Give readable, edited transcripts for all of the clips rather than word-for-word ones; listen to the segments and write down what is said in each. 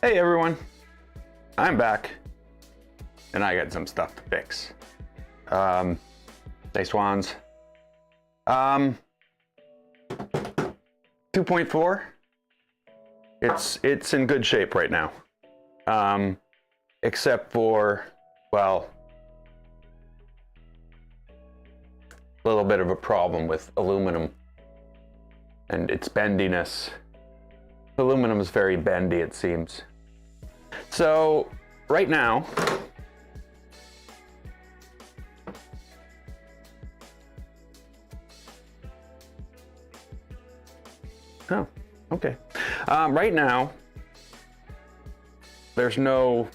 Hey everyone, I'm back, and I got some stuff to fix. Hey swans. 2.4, it's in good shape right now. Except for, well, a little bit of a problem with aluminum and its bendiness. Aluminum is very bendy, it seems. So right now, oh, okay. Right now, there's no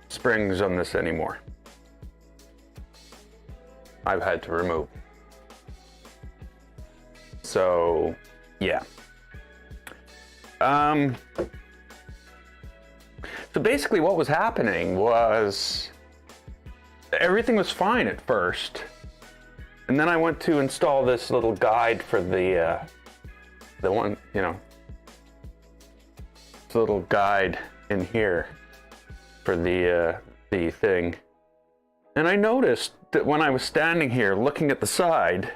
springs on this anymore. I've had to remove. So, yeah. So basically what was happening was everything was fine at first. And then I went to install this little guide for the one, you know, this little guide in here for the thing. And I noticed that when I was standing here looking at the side,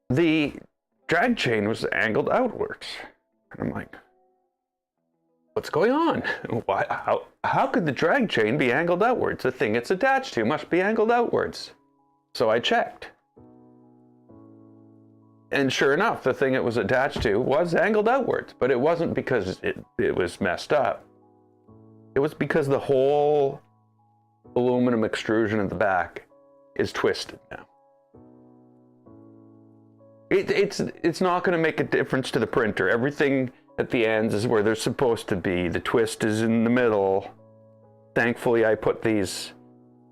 the drag chain was angled outwards. And I'm like, what's going on? Why, how could the drag chain be angled outwards? The thing it's attached to must be angled outwards. So I checked. And sure enough, the thing it was attached to was angled outwards, but it wasn't because it was messed up. It was because the whole aluminum extrusion at the back is twisted now. It's not going to make a difference to the printer. Everything at the ends is where they're supposed to be. The twist is in the middle. Thankfully, I put these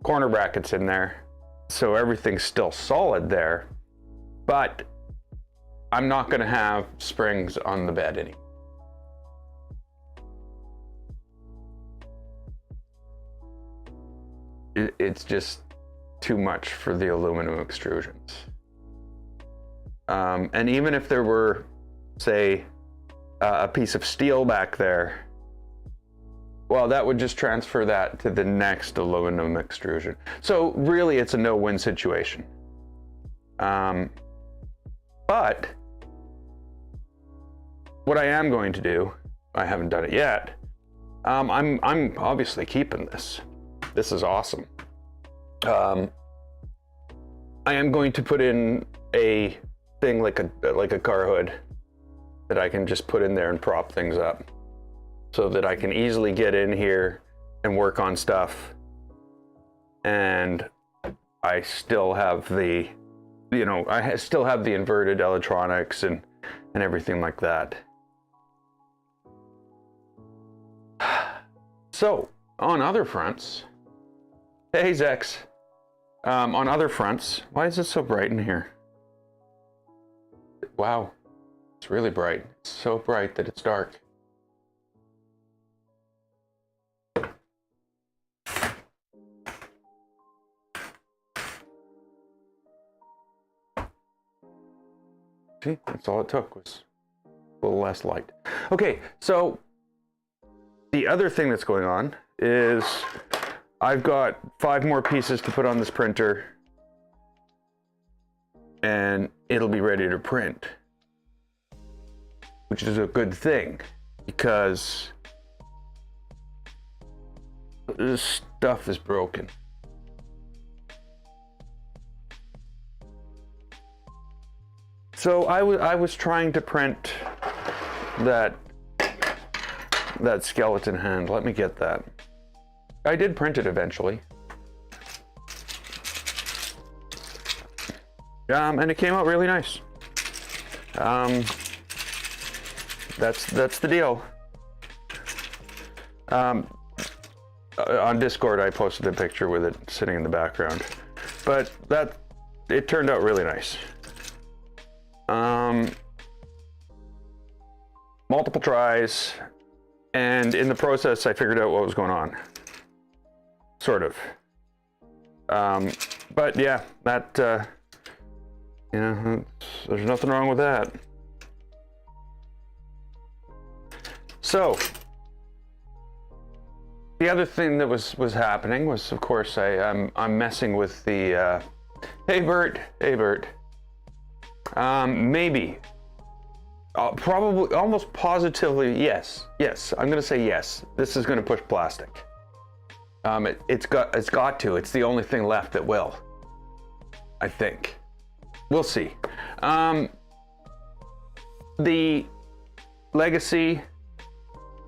corner brackets in there, so everything's still solid there. But I'm not going to have springs on the bed anymore. It's just too much for the aluminum extrusions. And even if there were, say, a piece of steel back there, well, that would just transfer that to the next aluminum extrusion. So really, it's a no-win situation. But what I am going to do, I haven't done it yet, I'm obviously keeping this. This is awesome. I am going to put in a thing like a car hood that I can just put in there and prop things up so that I can easily get in here and work on stuff. And I still have the, you know, I still have the inverted electronics and everything like that. So on other fronts, hey Zex, on other fronts, why is it so bright in here? Wow, it's really bright. It's so bright that it's dark. See, that's all it took, was a little less light. Okay, so the other thing that's going on is I've got 5 more pieces to put on this printer and it'll be ready to print, which is a good thing because this stuff is broken. So I was trying to print that skeleton hand. Let me get that. I did print it eventually. And it came out really nice. That's the deal. On Discord, I posted a picture with it sitting in the background, but it turned out really nice. Multiple tries, and in the process, I figured out what was going on. Sort of. But yeah, that. You know, there's nothing wrong with that. So, the other thing that was happening was, of course, I'm messing with the hey Bert, maybe, probably, almost positively, yes, I'm gonna say yes, this is gonna push plastic. It's got to. It's the only thing left that will, I think. We'll see. The Legacy,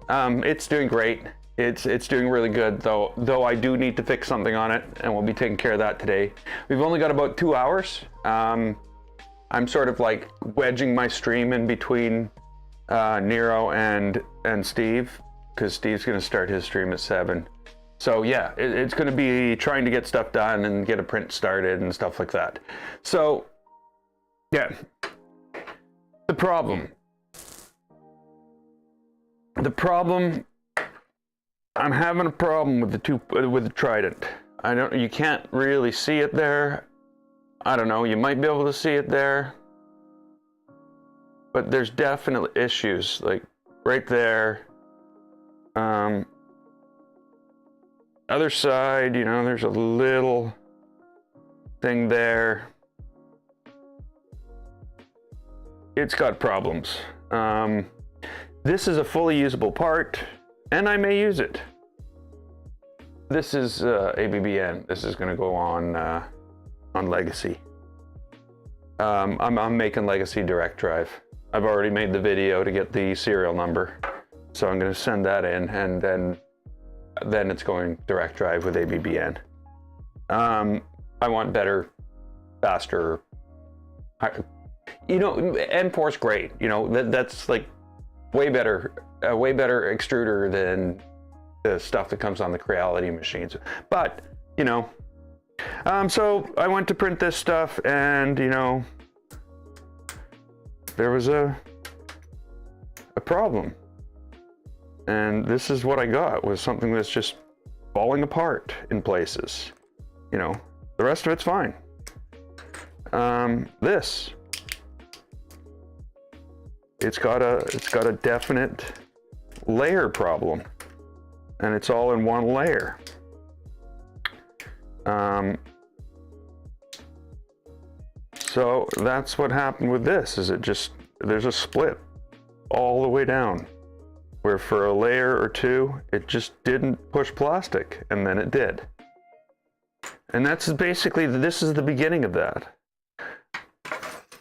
it's doing great. It's doing really good, though I do need to fix something on it, and we'll be taking care of that today. We've only got about 2 hours. I'm sort of like wedging my stream in between Nero and Steve, because Steve's going to start his stream at 7. So yeah, it's going to be trying to get stuff done and get a print started and stuff like that. So yeah, the problem, I'm having a problem with the Trident. You can't really see it there. I don't know, you might be able to see it there, but there's definitely issues, like right there. Other side, you know, there's a little thing there. It's got problems. This is a fully usable part, and I may use it. This is ABBN. This is going to go on Legacy. I'm making Legacy direct drive. I've already made the video to get the serial number, so I'm going to send that in, and then it's going direct drive with ABBN. I want better, faster. You know, M4's great. You know, that's like way better, a way better extruder than the stuff that comes on the Creality machines. But you know, so I went to print this stuff, and you know, there was a problem. And this is what I got, was something that's just falling apart in places. You know, the rest of it's fine. This, it's got a definite layer problem, and it's all in one layer. So that's what happened with this, is there's a split all the way down, where for a layer or two, it just didn't push plastic, and then it did. And that's basically, this is the beginning of that.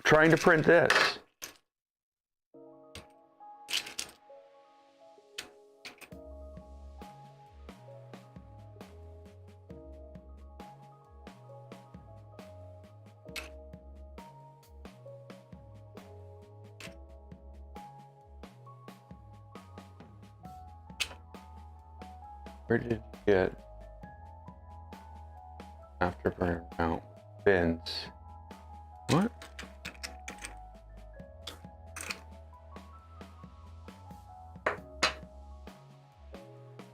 Trying to print this. Where did you get afterburner mount fins? What?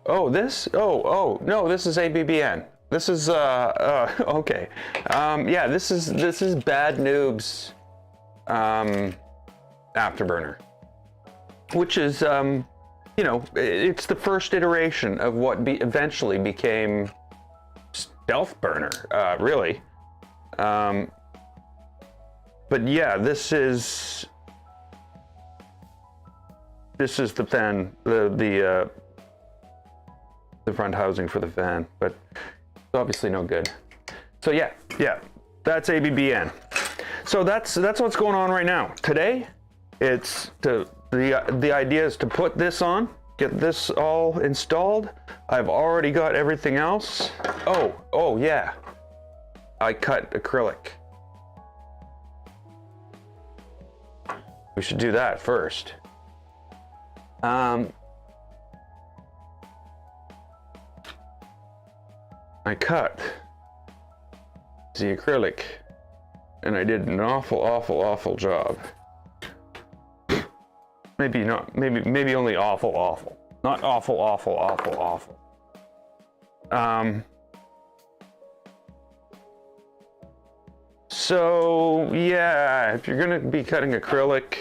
Oh, this? Oh, no, this is ABBN. This is, okay. Yeah, this is Bad Noob's, afterburner, which is, you know, it's the first iteration of what eventually became Stealth Burner, really. But yeah, this is the fan, the front housing for the fan, but it's obviously no good. So yeah, that's ABBN. So that's what's going on right now. Today, it's the idea is to put this on, get this all installed. I've already got everything else. Oh yeah, I cut acrylic. We should do that first. I cut the acrylic, and I did an awful job. Maybe not, maybe only awful. Not awful. So yeah, if you're gonna be cutting acrylic,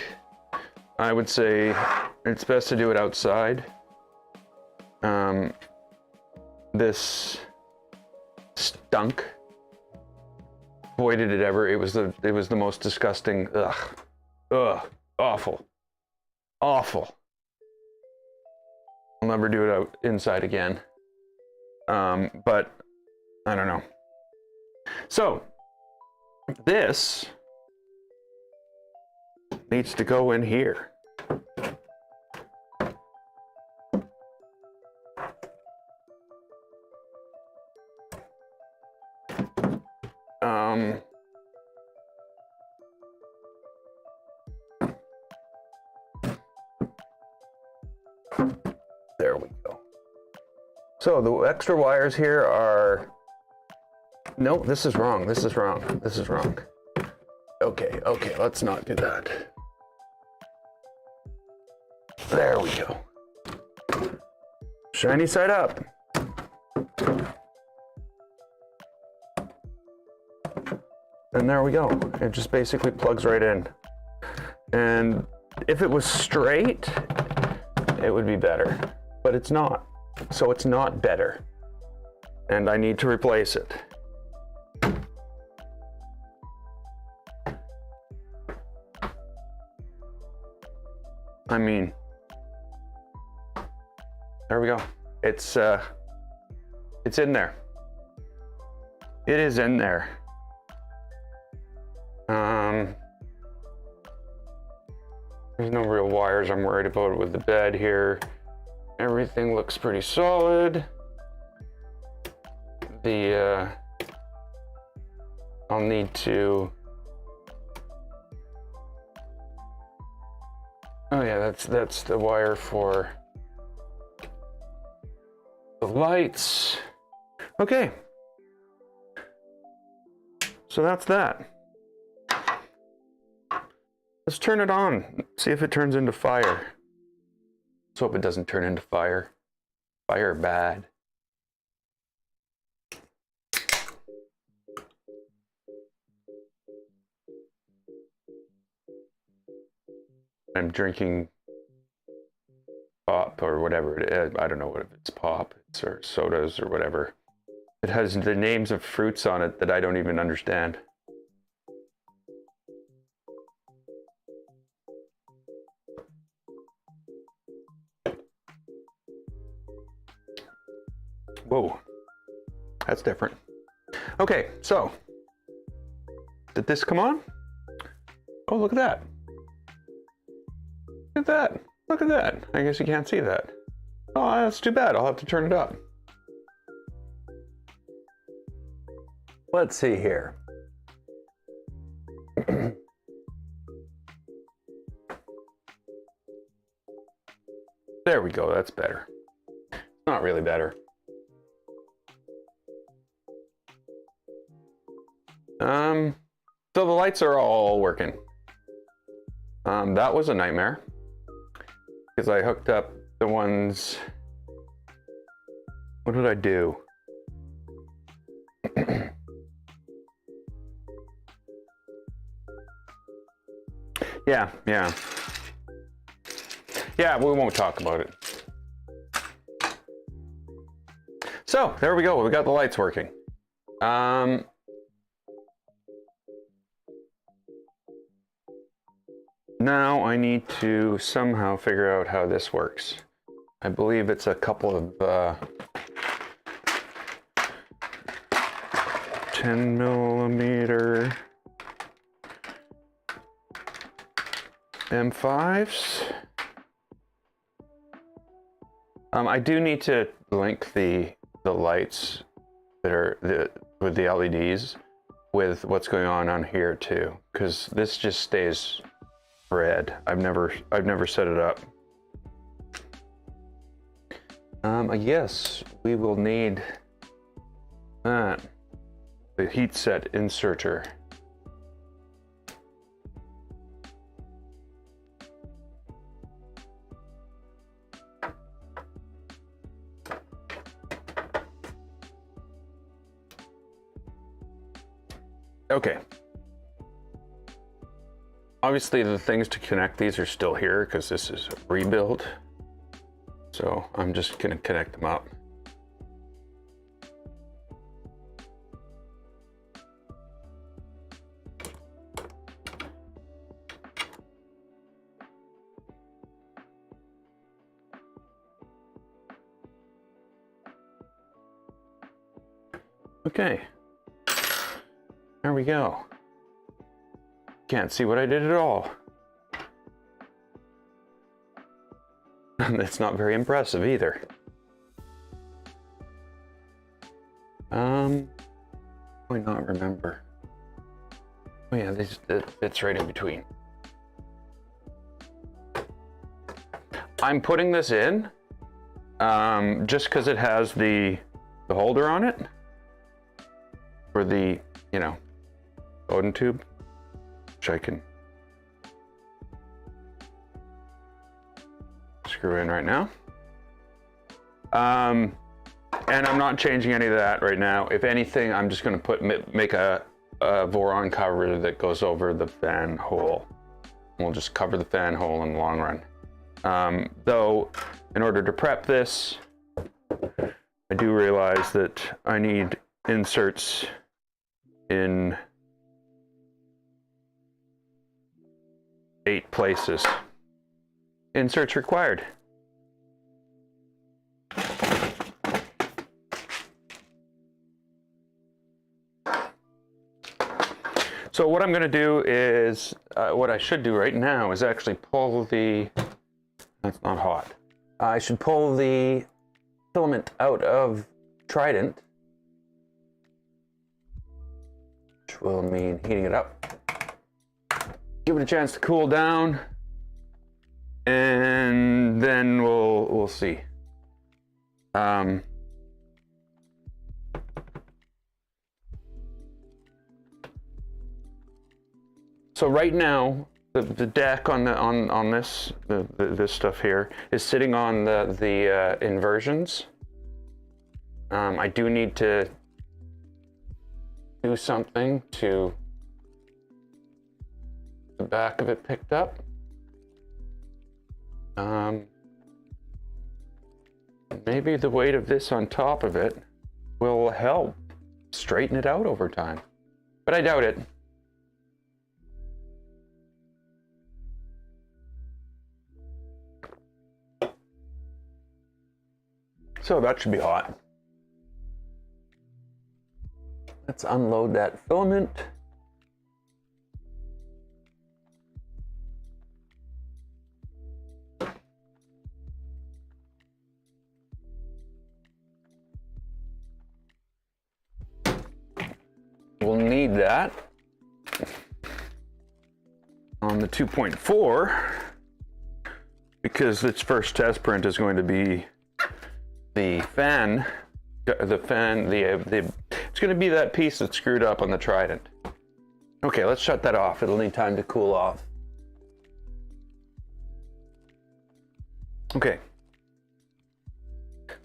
I would say it's best to do it outside. this stunk. Boy, did it ever. It was the most disgusting. Ugh. Awful. Awful. I'll never do it out inside again. But I don't know. So this needs to go in here. There we go. So the extra wires here are, no, this is wrong. This is wrong. This is wrong. Okay, let's not do that. There we go. Shiny side up. And there we go. It just basically plugs right in. And if it was straight, it would be better, but it's not. So it's not better. And I need to replace it. I mean, there we go. It's in there. It is in there. There's no real wires I'm worried about with the bed here. Everything looks pretty solid. I'll need to, oh yeah, that's the wire for the lights. Okay. So that's that. Let's turn it on, see if it turns into fire. Let's hope it doesn't turn into fire. Fire bad. I'm drinking pop or whatever it is. I don't know what if it's pop or sodas or whatever. It has the names of fruits on it that I don't even understand. Whoa, that's different. Okay, so did this come on? Oh, look at that. Look at that. Look at that. I guess you can't see that. Oh, that's too bad. I'll have to turn it up. Let's see here. There we go. That's better. Not really better. So the lights are all working. That was a nightmare because I hooked up the ones. What did I do? Yeah, we won't talk about it. So there we go. We got the lights working. Now I need to somehow figure out how this works. I believe it's a couple of 10mm M5s. I do need to link the lights that are with the LEDs with what's going on here too, because this just stays red. I've never set it up. I guess we will need that, the heat set inserter. Okay. Obviously the things to connect these are still here because this is a rebuild. So I'm just gonna connect them up. Okay. There we go. Can't see what I did at all. That's not very impressive either. I not remember. Oh yeah, this it's right in between. I'm putting this in just because it has the holder on it for the, you know, Voron tube, which I can screw in right now. And I'm not changing any of that right now. If anything, I'm just going to make a Voron cover that goes over the fan hole. We'll just cover the fan hole in the long run. Though, in order to prep this, I do realize that I need inserts in 8 places. Inserts required. So what I'm going to do is, what I should do right now is actually pull the, that's not hot. I should pull the filament out of Trident, which will mean heating it up. Give it a chance to cool down, and then we'll see. So right now, the deck on this this stuff here is sitting on the inversions. I do need to do something to the back of it picked up. Maybe the weight of this on top of it will help straighten it out over time, but I doubt it. So that should be hot. Let's unload that filament. We'll need that on the 2.4 because its first test print is going to be the fan, it's going to be that piece that's screwed up on the Trident. Okay, let's shut that off. It'll need time to cool off. Okay.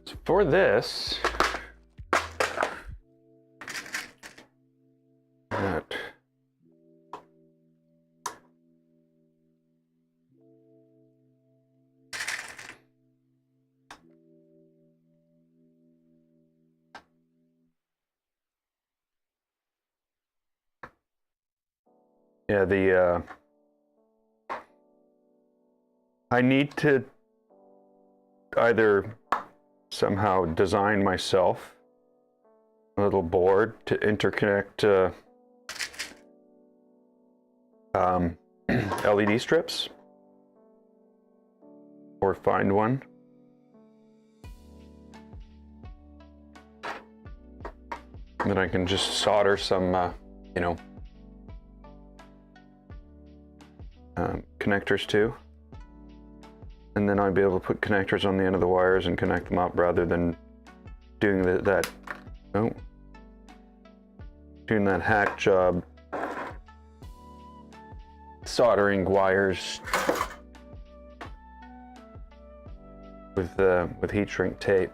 So for this, yeah, I need to either somehow design myself a little board to interconnect LED strips, or find one. And then I can just solder some, you know, connectors too. And then I'd be able to put connectors on the end of the wires and connect them up rather than doing that hack job soldering wires with heat shrink tape.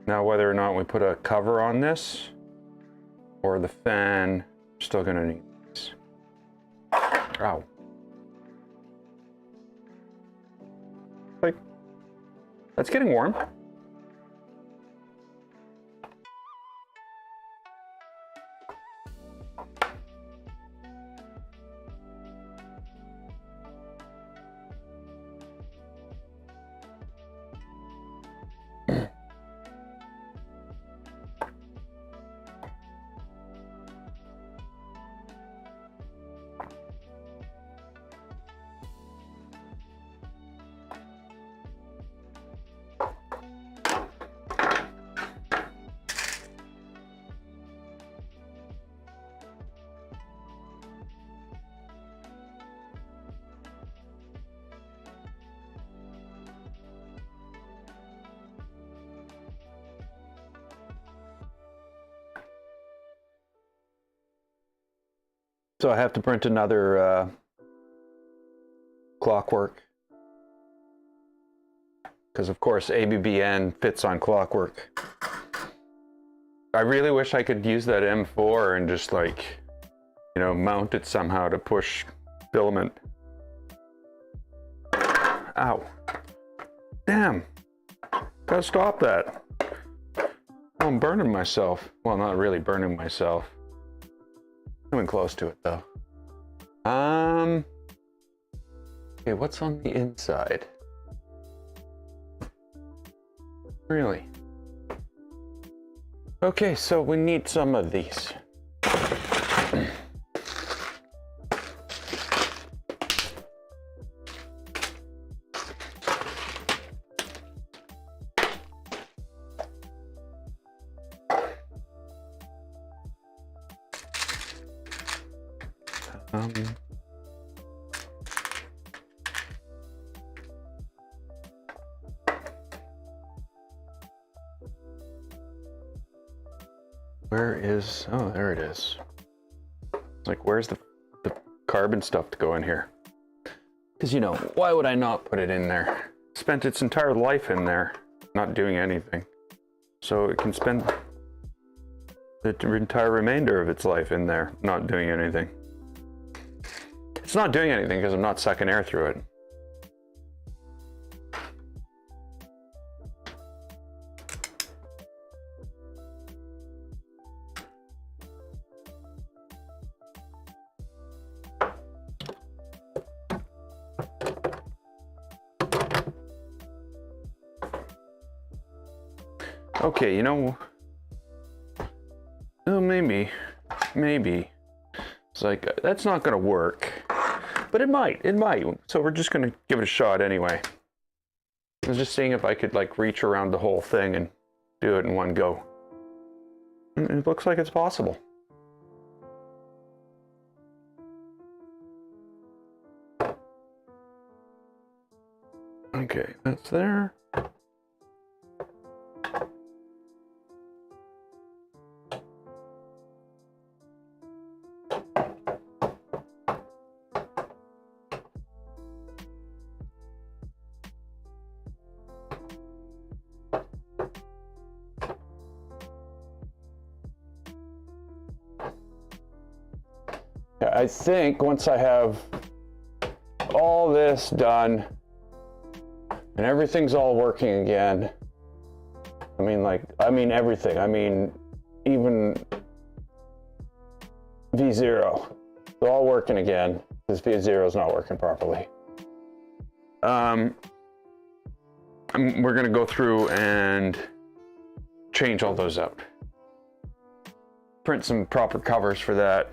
Now, whether or not we put a cover on this or the fan, we're still gonna need this. Ow. Like, That's getting warm. So I have to print another clockwork, because of course ABBN fits on clockwork. I really wish I could use that M4 and just, like, you know, mount it somehow to push filament. Ow. Damn. Gotta stop that. Oh, I'm burning myself. Well, not really burning myself. Coming close to it though. Okay, what's on the inside? Really? Okay, so we need some of these. Where is, oh, there it is. It's like, where's the carbon stuff to go in here? Because, you know, why would I not put it in there? Spent its entire life in there, not doing anything. So it can spend the entire remainder of its life in there, not doing anything. It's not doing anything because I'm not sucking air through it. Okay, you know, oh, maybe. It's like, that's not gonna work, but it might. So we're just gonna give it a shot anyway. I was just seeing if I could, like, reach around the whole thing and do it in one go. And it looks like it's possible. Okay, that's there. I think once I have all this done and everything's all working again, I mean everything, I mean even V0, they're all working again, because V0 is not working properly. We're gonna go through and change all those up. Print some proper covers for that.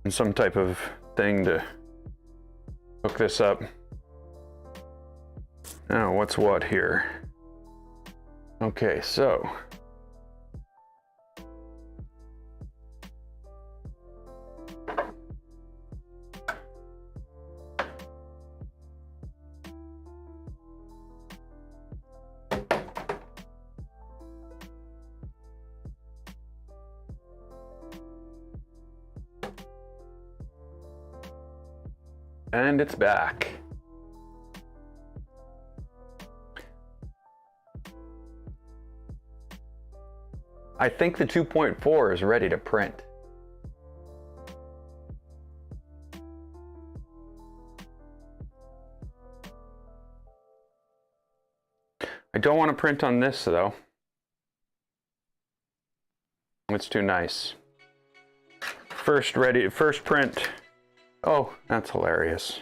And some type of thing to hook this up. Now, what's what here? Okay, so. And it's back. I think the 2.4 is ready to print. I don't want to print on this though. It's too nice. First print. Oh, that's hilarious.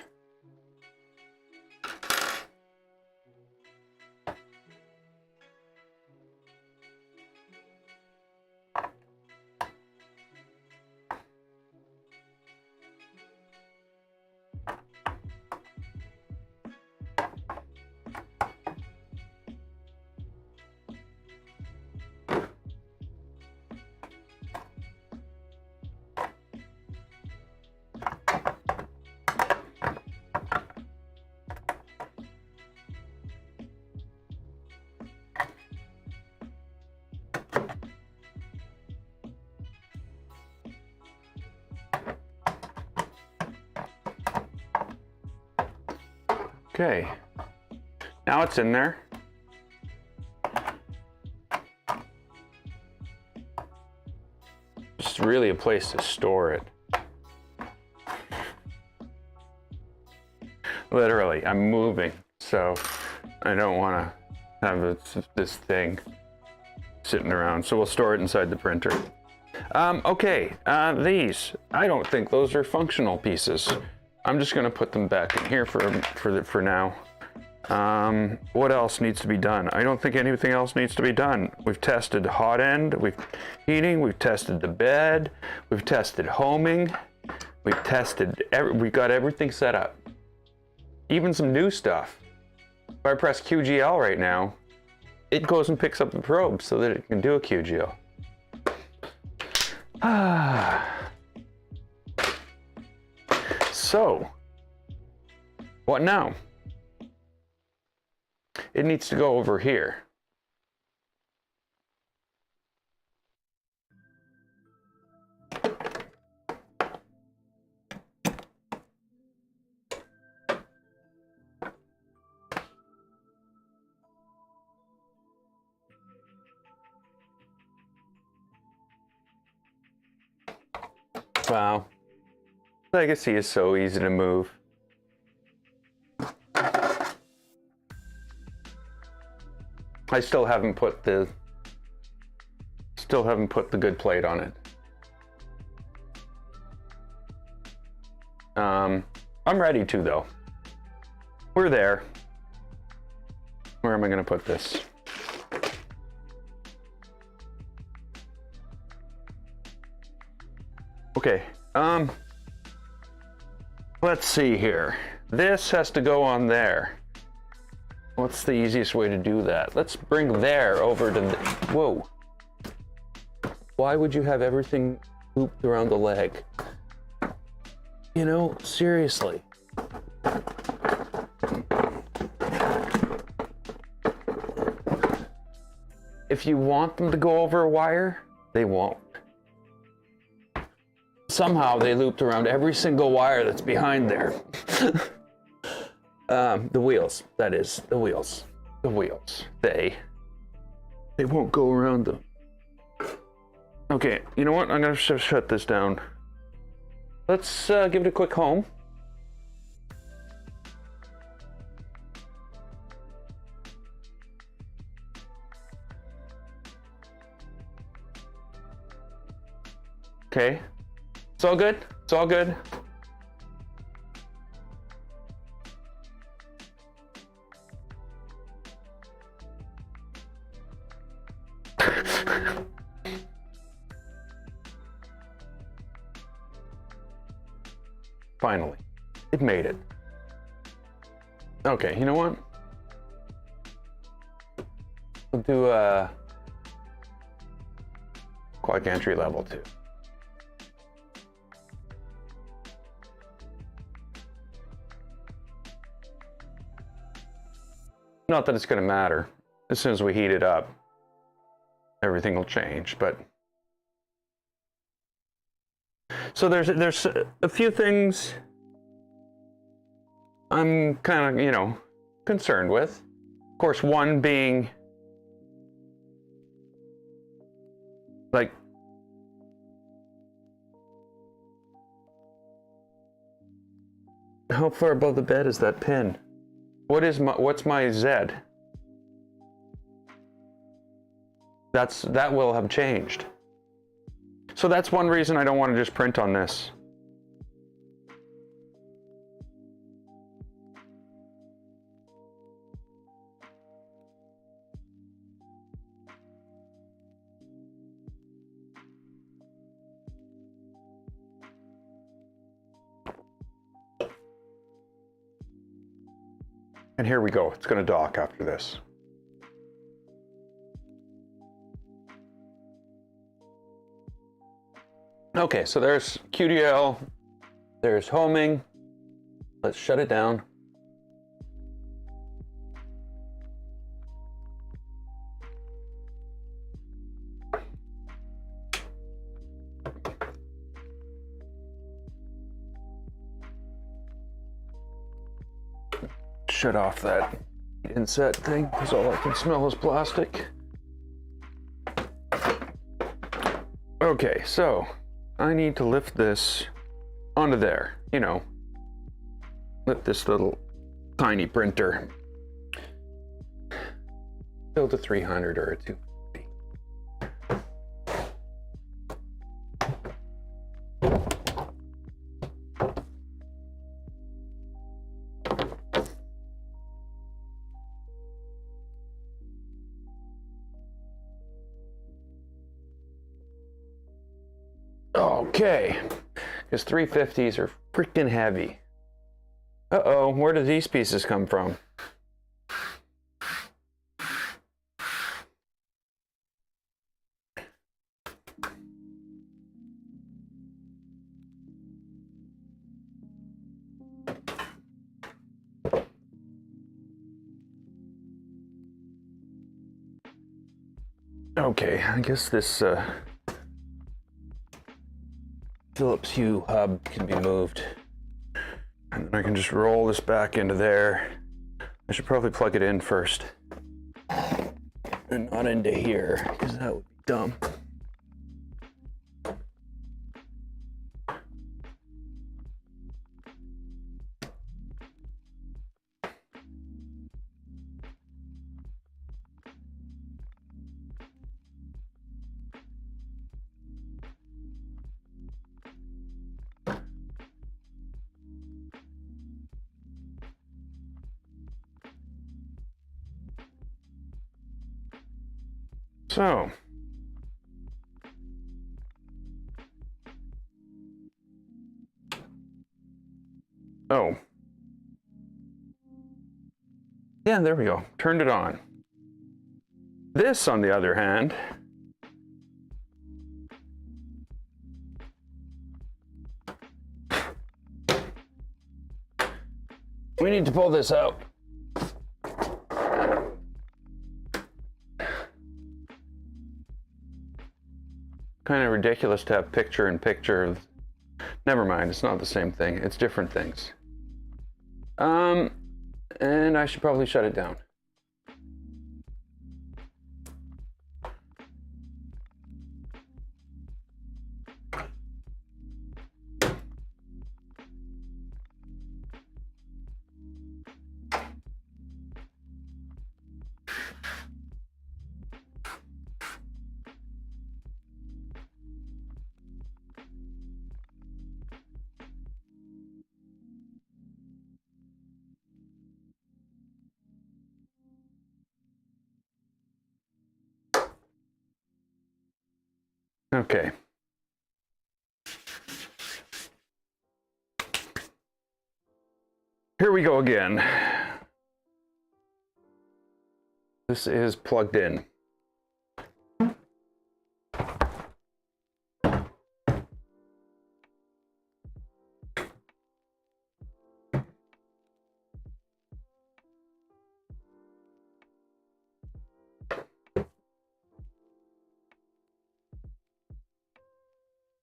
Okay, now it's in there. It's really a place to store it. Literally, I'm moving, so I don't want to have this thing sitting around. So we'll store it inside the printer. Okay, these, I don't think those are functional pieces. I'm just gonna put them back in here for now. What else needs to be done? I don't think anything else needs to be done. We've tested hot end, we've tested the bed, we've tested homing, we've got everything set up. Even some new stuff. If I press QGL right now, it goes and picks up the probe so that it can do a QGL. So, what now? It needs to go over here. Wow. Legacy is so easy to move. I still haven't put the good plate on it. I'm ready to though. We're there. Where am I going to put this? Okay. Let's see here. This has to go on there. What's the easiest way to do that? Let's bring there over to the, whoa. Why would you have everything looped around the leg? You know, seriously. If you want them to go over a wire, they won't. Somehow they looped around every single wire that's behind there. The wheels, that is, the wheels. The wheels. They won't go around them. Okay, you know what? I'm gonna shut this down. Let's give it a quick home. Okay. It's all good. It's all good. Finally, it made it. Okay, you know what? We'll do a quad gantry level 2. Not that it's going to matter. As soon as we heat it up, everything will change, but so there's a few things I'm kind of, you know, concerned with. Of course, one being like how far above the bed is that pin? What's my Z? That will have changed. So that's one reason I don't want to just print on this. And here we go. It's going to dock after this. Okay, so there's QDL, there's homing. Let's shut it down. Shut off that inset thing, because all I can smell is plastic. Okay, so I need to lift this onto there, you know, lift this little tiny printer. Build a 300 or a 250. Okay, because 350s are freaking heavy. Uh-oh, where do these pieces come from? Okay, I guess this Phillips Hue hub can be moved. And then I can just roll this back into there. I should probably plug it in first. And not into here, because that would be dumb. So, oh, yeah, there we go. Turned it on. This, on the other hand, we need to pull this out. Kind of ridiculous to have picture in picture. Never mind, it's not the same thing. It's different things. And I should probably shut it down. Okay. Here we go again. This is plugged in.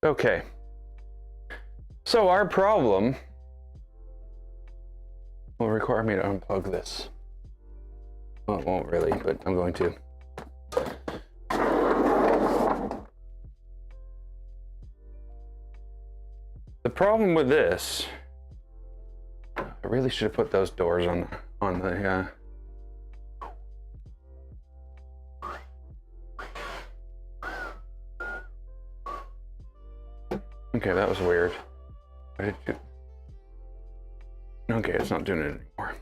Okay, so our problem will require me to unplug this. Well, it won't really, but I'm going to. The problem with this, I really should have put those doors on the Okay, that was weird. What did you... Okay, it's not doing it anymore.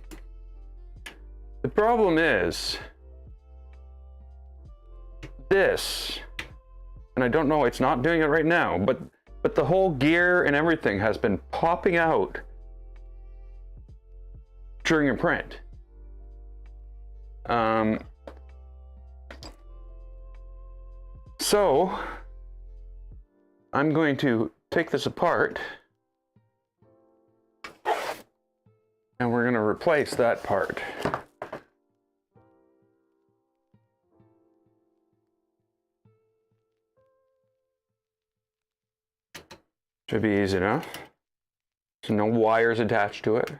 The problem is this, and I don't know, it's not doing it right now, but the whole gear and everything has been popping out during a print. So I'm going to take this apart and we're going to replace that part. Should be easy enough. So no wires attached to it.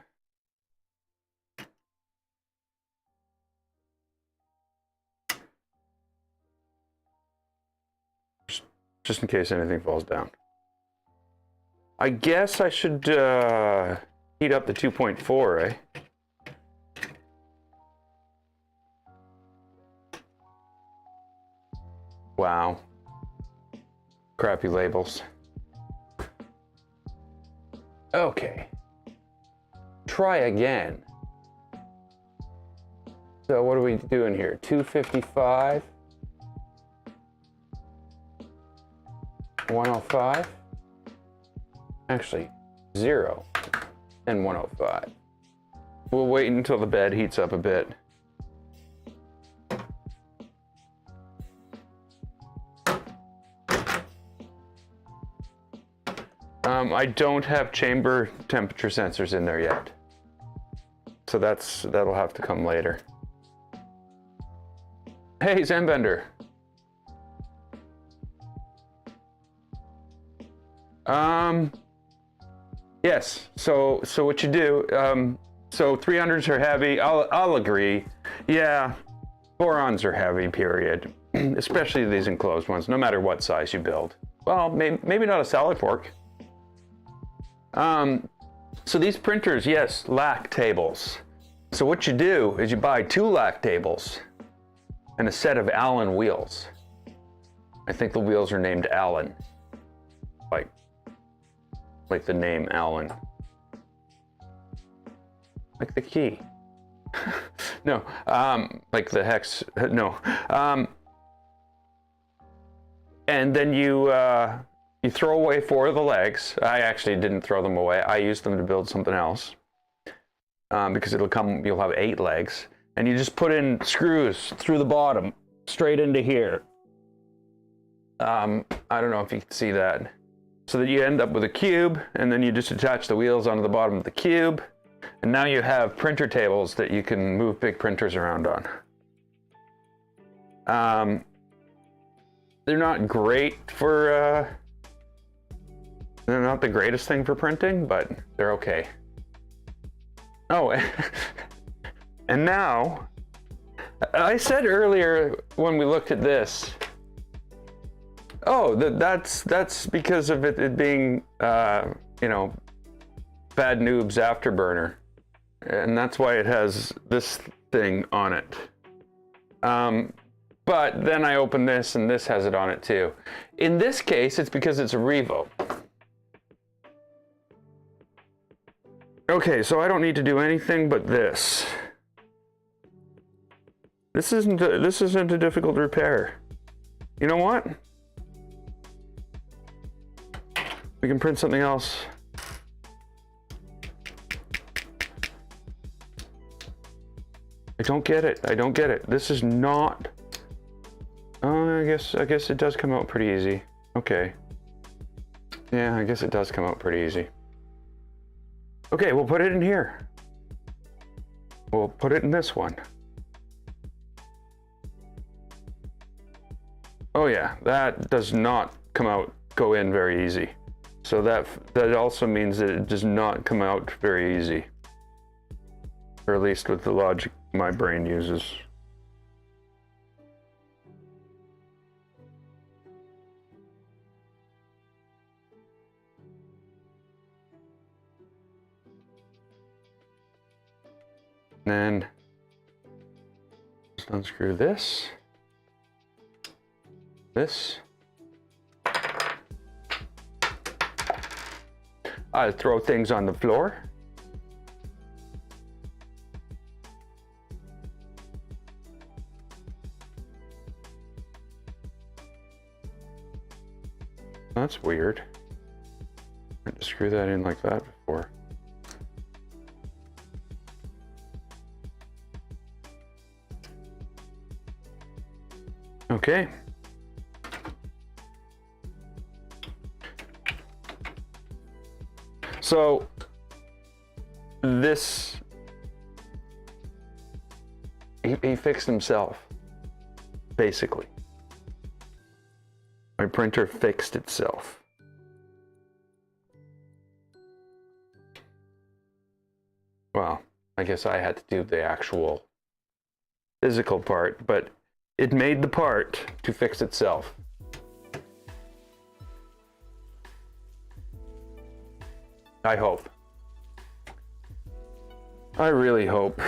Just in case anything falls down. I guess I should heat up the 2.4, eh? Wow. Crappy labels. Okay. Try again. So what are we doing here? 255. 105. Actually, 0 and 105. We'll wait until the bed heats up a bit. I don't have chamber temperature sensors in there yet. So that'll have to come later. Hey, Zenbender. Yes, so what you do, so 300s are heavy, I'll agree. Yeah, Vorons are heavy, period. Especially these enclosed ones, no matter what size you build. Well, maybe not a salad fork. So these printers, yes, lack tables. So what you do is you buy 2 lack tables and a set of Allen wheels. I think the wheels are named Allen. Like the name Allen. Like the key. No, like the hex, no. And then you throw away 4 of the legs. I actually didn't throw them away. I used them to build something else. Because you'll have 8 legs. And you just put in screws through the bottom, straight into here. I don't know if you can see that. So that you end up with a cube, and then you just attach the wheels onto the bottom of the cube. And now you have printer tables that you can move big printers around on. They're not great for, they're not the greatest thing for printing, but they're okay. Oh, and now, I said earlier when we looked at this, oh, that's because of it being, you know, Bad Noob's Afterburner. And that's why it has this thing on it. But then I open this and this has it on it too. In this case, it's because it's a Revo. Okay, so I don't need to do anything but this. This isn't a difficult repair. You know what? We can print something else. I don't get it. I don't get it. This is not. I guess it does come out pretty easy. Okay. Yeah, I guess it does come out pretty easy. Okay, we'll put it in here. We'll put it in this one. Oh yeah, that does not go in very easy. So that also means that it does not come out very easy. Or at least with the logic my brain uses. And then just unscrew this. I'll throw things on the floor. That's weird. I had to screw that in like that before. Okay. So this, he fixed himself, basically. My printer fixed itself. Well, I guess I had to do the actual physical part, but it made the part to fix itself. I hope. I really hope.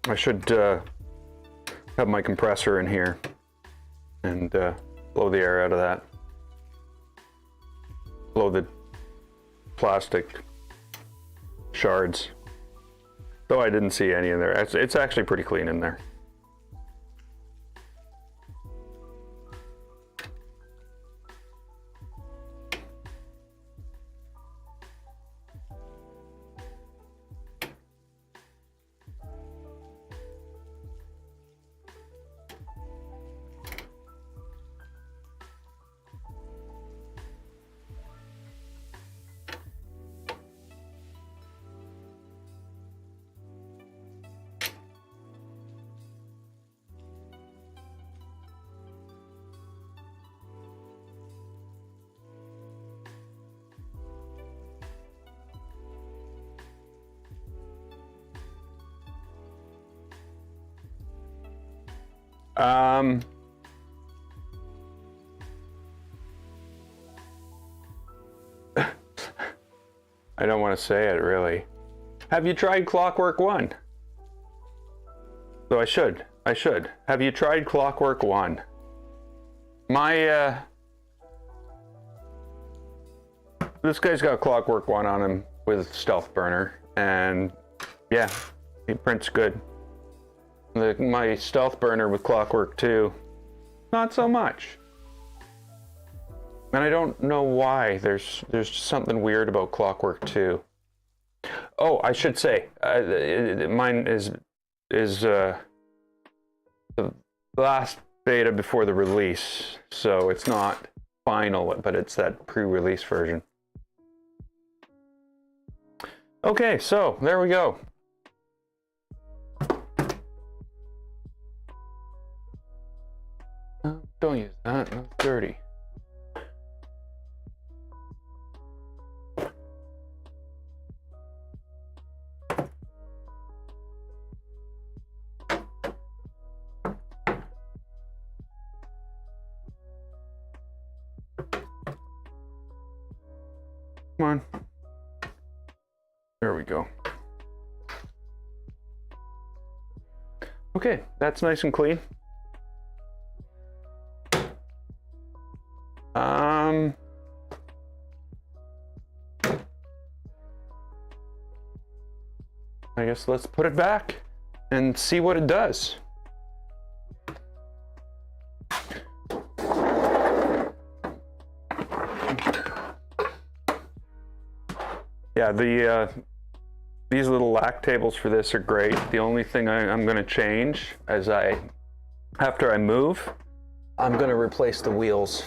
I should have my compressor in here and blow the air out of that. Blow the plastic shards. Though I didn't see any in there. It's actually pretty clean in there. I don't want to say it really. Have you tried Clockwork 1? So I should. Have you tried Clockwork 1? My, this guy's got Clockwork 1 on him with Stealth Burner, and yeah, he prints good. My Stealth Burner with Clockwork 2, not so much. And I don't know why. There's something weird about Clockwork 2. Oh, I should say, mine is the last beta before the release, so it's not final, but it's that pre-release version. Okay, so there we go. Don't use that, that's dirty. Come on. There we go. Okay, that's nice and clean. I guess let's put it back and see what it does. Yeah, these little lack tables for this are great. The only thing I'm going to change as after I move, I'm going to replace the wheels.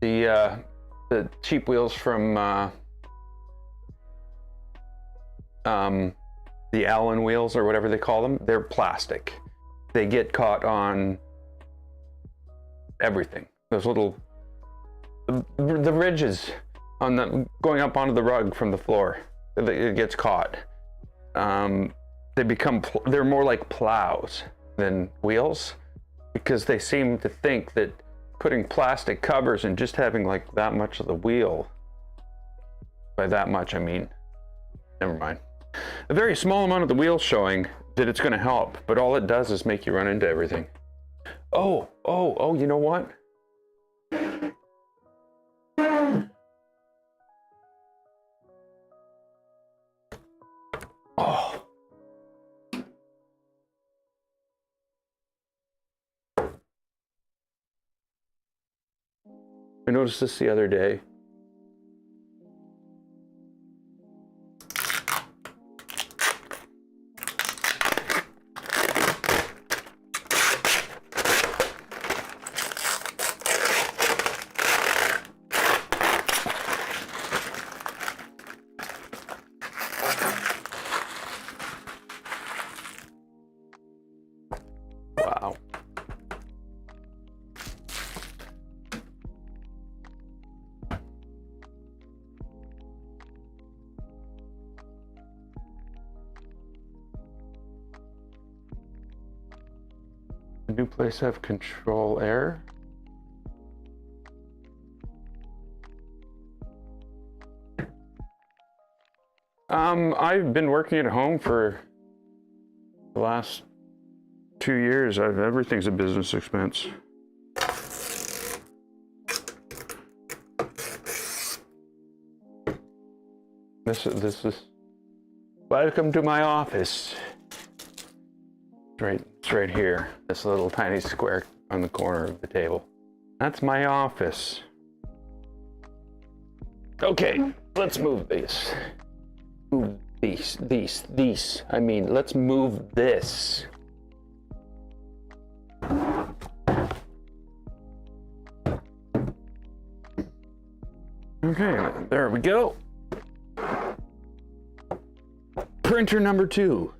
The cheap wheels from the Allen wheels or whatever they call them, they're plastic. They get caught on everything. Those little the ridges on the going up onto the rug from the floor, it gets caught. They're more like plows than wheels, because they seem to think that putting plastic covers and just having like that much of the wheel, by that much I mean, never mind, a very small amount of the wheel showing, that it's going to help, but all it does is make you run into everything. Oh, you know what? Oh. I noticed this the other day. Wow. The new place have control error. I've been working at home for the last 2 years. Everything's a business expense. This is welcome to my office. It's right here. This little tiny square on the corner of the table. That's my office. Okay, let's move these. Move these. I mean, let's move this. Okay, there we go. Printer number 2.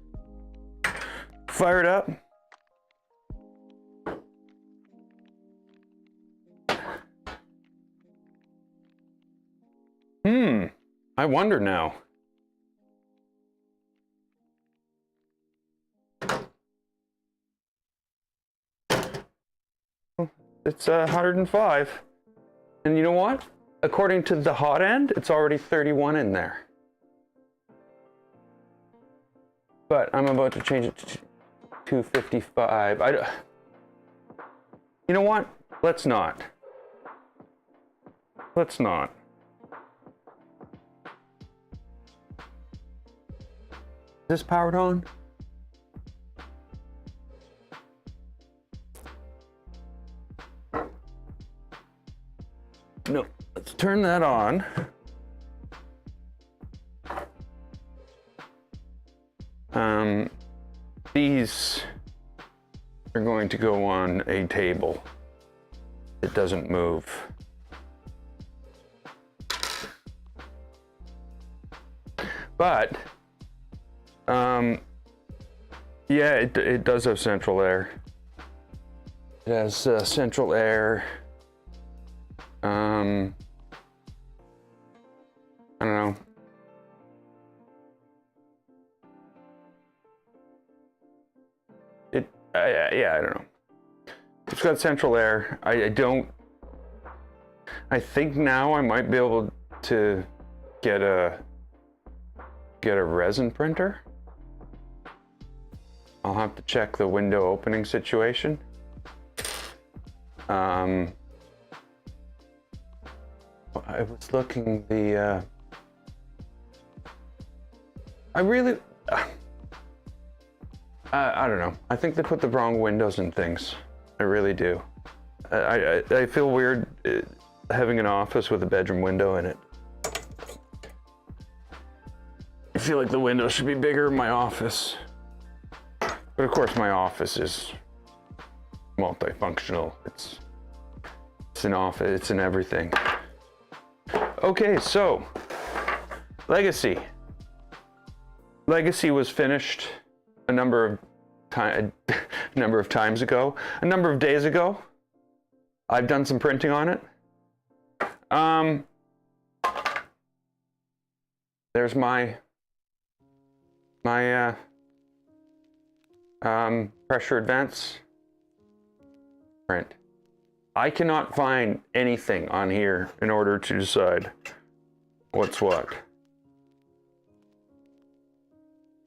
Fire it up. I wonder now. It's 105. And you know what? According to the hot end, it's already 31 in there. But I'm about to change it to 255. You know what? Let's not. Let's not. Is this powered on? No, let's turn that on. These are going to go on a table. It doesn't move. But, yeah, it does have central air. It has central air. I don't know. Yeah, I don't know. It's got central air. I think now I might be able to get a resin printer. I'll have to check the window opening situation. I was looking I don't know. I think they put the wrong windows in things. I really do. I feel weird having an office with a bedroom window in it. I feel like the window should be bigger in my office. But of course my office is multifunctional. It's an office, it's in everything. Okay, so Legacy. Legacy was finished a number of days ago. I've done some printing on it. There's my pressure advance print. I cannot find anything on here in order to decide what's what.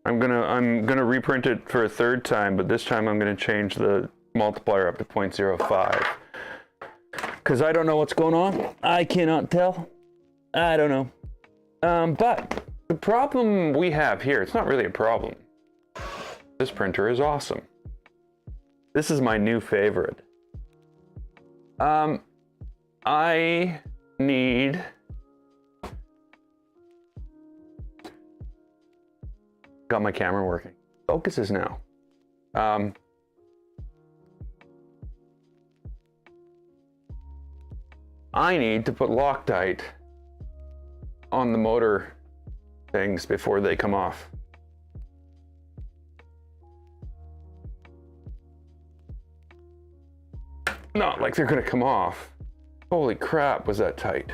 I'm gonna reprint it for a third time, but this time I'm gonna change the multiplier up to 0.05. Because I don't know what's going on. I cannot tell. I don't know. But the problem we have here, it's not really a problem. This printer is awesome. This is my new favorite. I need... Got my camera working. Focuses now. I need to put Loctite on the motor things before they come off. Not like they're gonna come off. Holy crap, was that tight.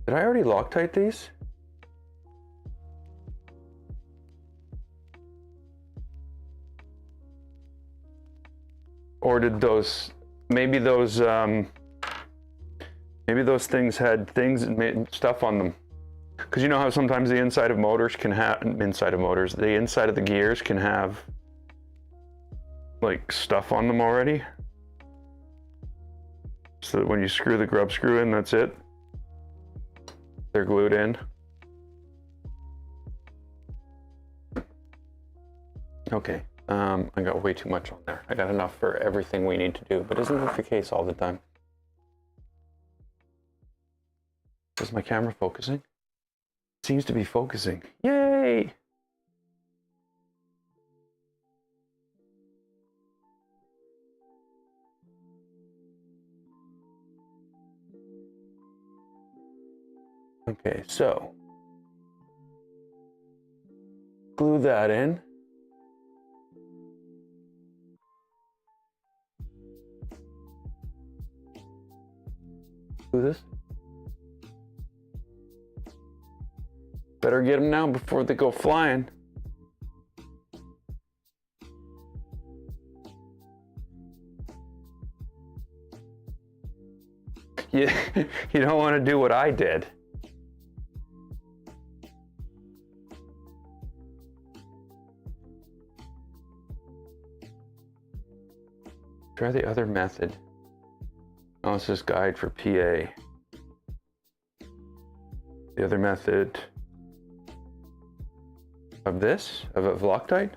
Did I already Loctite these? Or did those, maybe those things had stuff on them. Because you know how sometimes the inside of motors can have, the inside of the gears can have like stuff on them already. So that when you screw the grub screw in, that's it. They're glued in. Okay. I got way too much on there. I got enough for everything we need to do, but isn't that the case all the time? Is my camera focusing? It seems to be focusing. Yay! Okay, so glue that in. This. Better get them now before they go flying. You don't want to do what I did. Try the other method. Analysis guide for PA. The other method of this, of Loctite.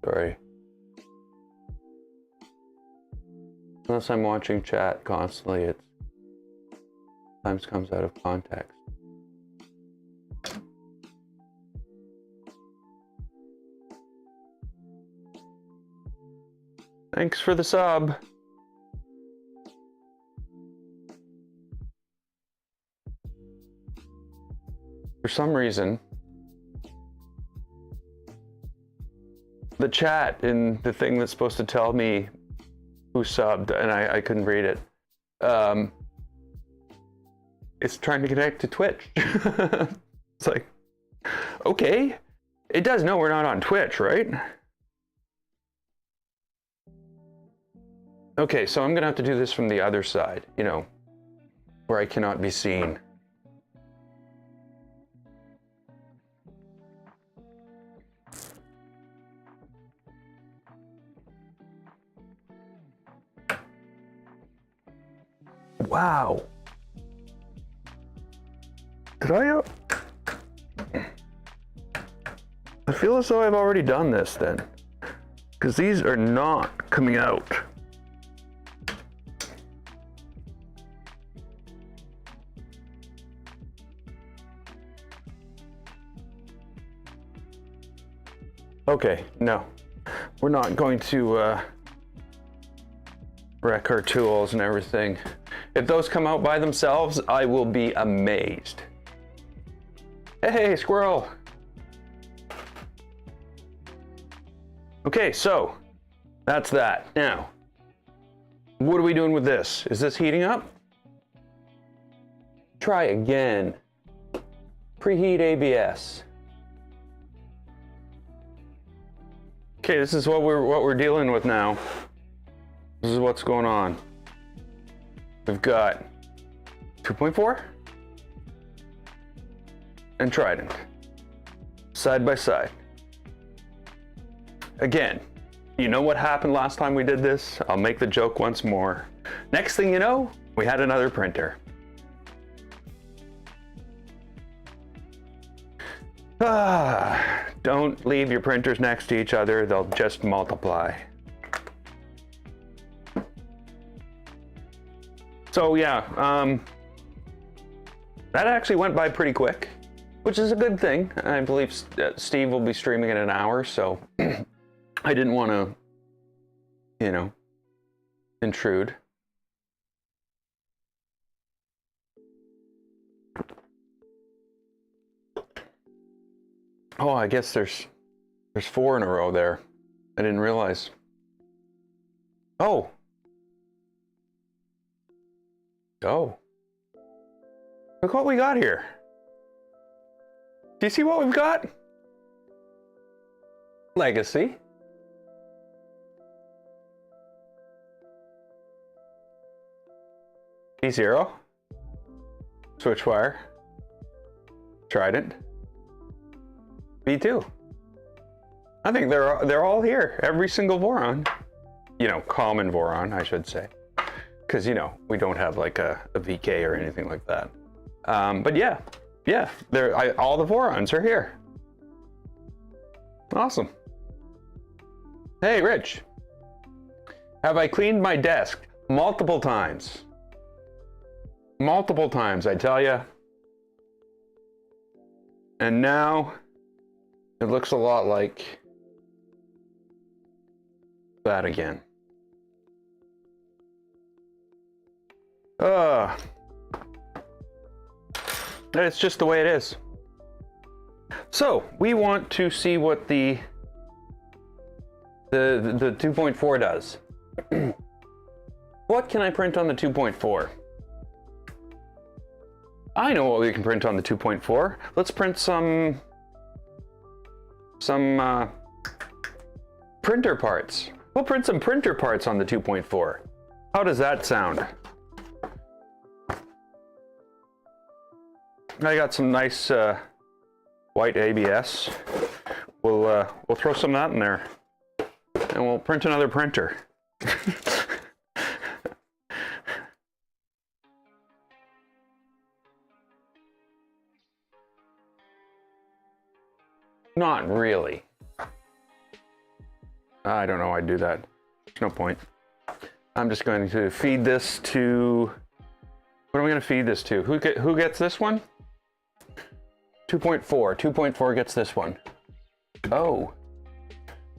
Sorry. Unless I'm watching chat constantly, it sometimes comes out of context. Thanks for the sub. For some reason, the chat in the thing that's supposed to tell me who subbed, and I couldn't read it. It's trying to connect to Twitch. It's like, okay. It does know we're not on Twitch, right? Okay, so I'm gonna have to do this from the other side, you know, where I cannot be seen. Wow. Did I feel as though I've already done this then, because these are not coming out. Okay, no, we're not going to wreck our tools and everything. If those come out by themselves, I will be amazed. Hey, squirrel. Okay, so that's that. Now, what are we doing with this? Is this heating up? Try again. Preheat ABS. Okay, this is what we're dealing with now. This is what's going on. We've got 2.4 and Trident, side by side. Again, you know what happened last time we did this? I'll make the joke once more. Next thing you know, we had another printer. Don't leave your printers next to each other, they'll just multiply. So yeah, that actually went by pretty quick, which is a good thing. I believe Steve will be streaming in an hour, so I didn't want to, you know, intrude. Oh, I guess there's 4 in a row there. I didn't realize. Oh. Oh. Look what we got here. Do you see what we've got? Legacy. D0. Switchwire. Trident. V2. I think they're all here. Every single Voron. You know, common Voron, I should say. Because, you know, we don't have like a VK or anything like that. But yeah, all the Vorons are here. Awesome. Hey, Rich. Have I cleaned my desk? Multiple times. Multiple times, I tell you. And now it looks a lot like that again. It's just the way it is. So we want to see what the 2.4 does. What can I print on the 2.4? I know what we can print on the 2.4. Let's print some printer parts. We'll print some printer parts on the 2.4. How does that sound? I got some nice white ABS. We'll throw some of that in there, and we'll print another printer. Not really. I don't know why I'd do that. There's no point. I'm just going to feed this to... What am I going to feed this to? Who gets this one? 2.4. 2.4 gets this one. Oh.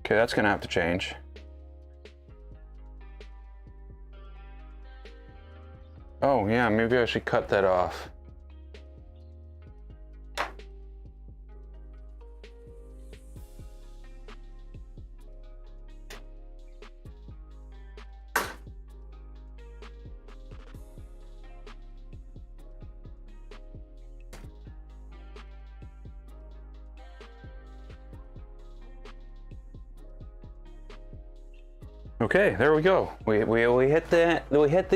Okay, that's going to have to change. Oh, yeah, maybe I should cut that off. Okay, there we go. We hit the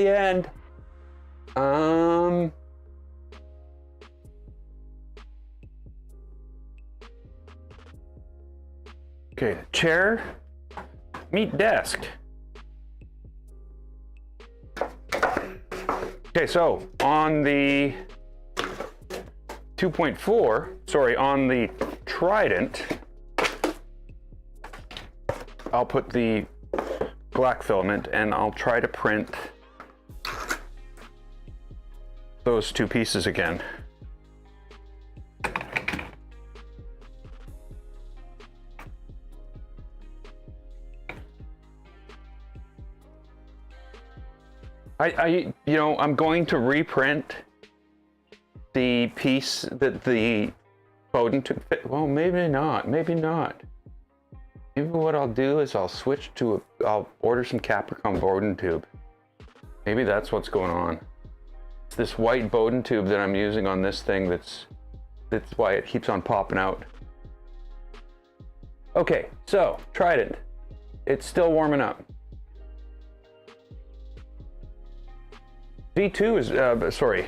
end. Okay, chair, meet desk. Okay, so on the 2.4, sorry, on the Trident, I'll put the black filament and I'll try to print those two pieces again. You know, I'm going to reprint the piece that the Voron took. Well, maybe not. Maybe not. Maybe what I'll do is I'll switch to I'll order some Capricorn Voron tube. Maybe that's what's going on. It's this white Voron tube that I'm using on this thing that's why it keeps on popping out. Okay, so Trident. It's still warming up. V2 is sorry.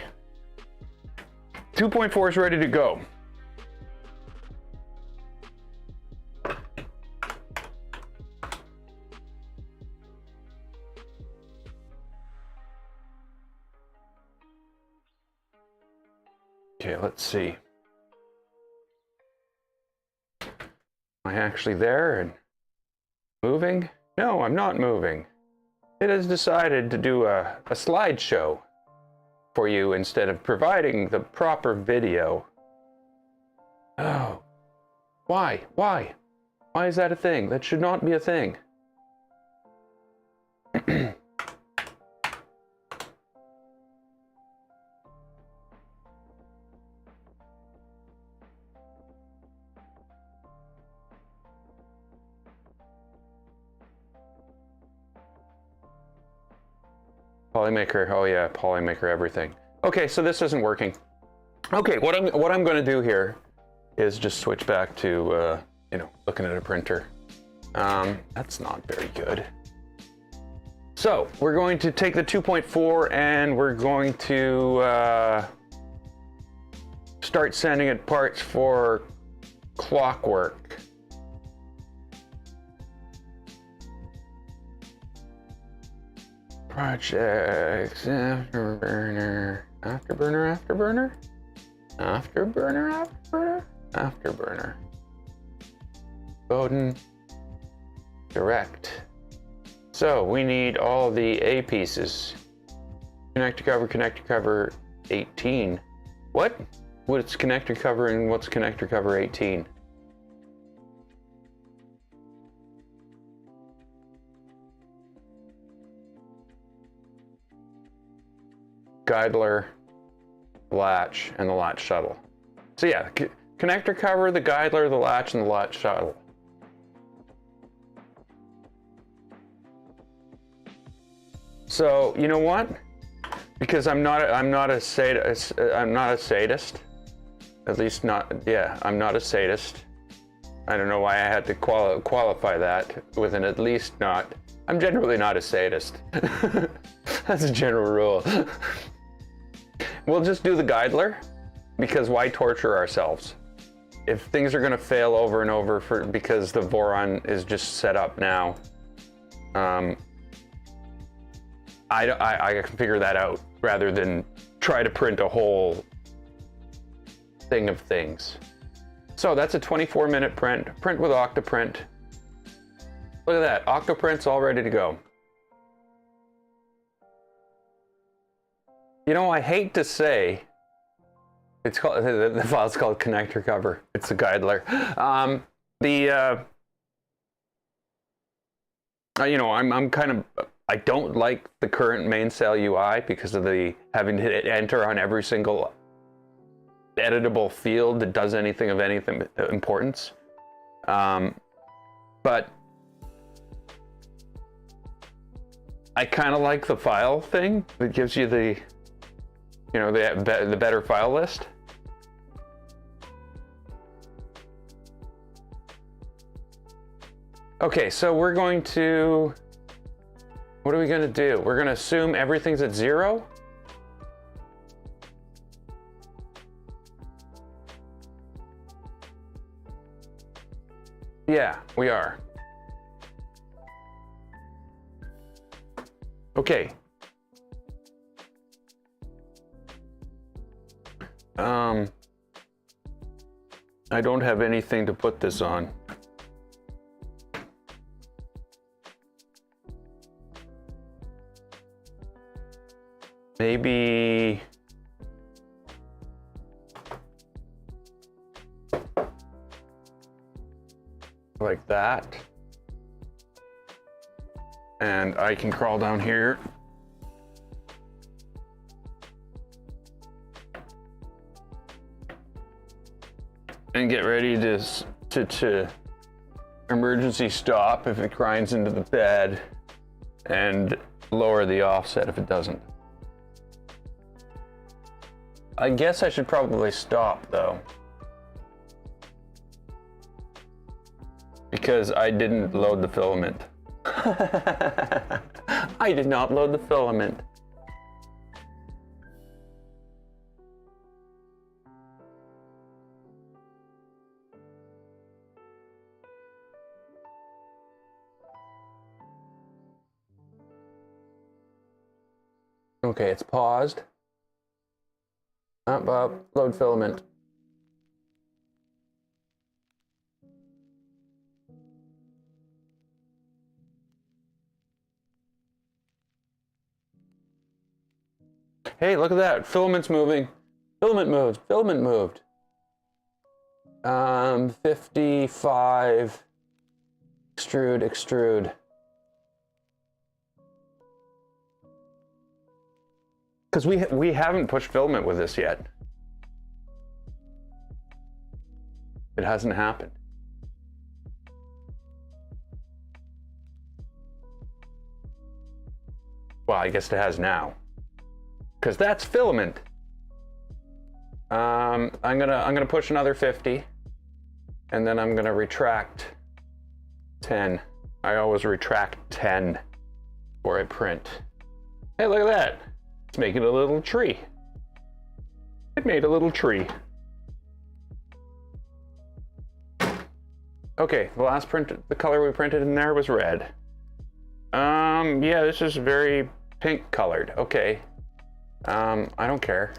2.4 is ready to go. Okay, let's see. Am I actually there and moving? No, I'm not moving. It has decided to do a slideshow for you instead of providing the proper video. Oh, why? Why? Why is that a thing? That should not be a thing. Polymaker, oh yeah, Polymaker everything. Okay, so this isn't working. Okay, what I'm going to do here is just switch back to you know, looking at a printer. That's not very good. So we're going to take the 2.4 and we're going to start sending it parts for clockwork. Projects, afterburner, afterburner, afterburner, afterburner, afterburner, afterburner. Bowden, direct. So we need all the A pieces. Connector cover 18. What? What's connector cover and what's connector cover 18? Guidler, latch, and the latch shuttle. So yeah, connector cover, the guidler, the latch, and the latch shuttle. So you know what? Because I'm not a sadist. At least not. Yeah, I'm not a sadist. I don't know why I had to qualify that with an at least not. I'm generally not a sadist. That's a general rule. We'll just do the guidler, because why torture ourselves? If things are going to fail over and over because the Voron is just set up now, I can figure that out rather than try to print a whole thing of things. So that's a 24-minute print with Octoprint. Look at that, Octoprint's all ready to go. You know, I hate to say, it's called, the file's called connector cover. It's a guidler. You know, I'm kind of, I don't like the current mainsail UI because of the having to hit enter on every single editable field that does anything of anything importance. But I kind of like the file thing that gives you the, you know, the better file list. Okay, so we're going to, what are we going to do? We're going to assume everything's at 0. Yeah, we are. Okay. I don't have anything to put this on. Maybe like that. And I can crawl down here. And get ready to emergency stop if it grinds into the bed and lower the offset if it doesn't. I guess I should probably stop though, because I didn't load the filament. I did not load the filament. Okay, it's paused. Up, load filament. Hey, look at that. Filament's moving. Filament moved. Filament moved. 55. Extrude, extrude. Because we haven't pushed filament with this yet. It hasn't happened. Well, I guess it has now. Because that's filament. I'm gonna push another 50, and then I'm gonna retract 10. I always retract 10 before I print. Hey, look at that! It's making a little tree. It made a little tree. Okay, the last print, the color we printed in there was red. Yeah, this is very pink colored. Okay. I don't care.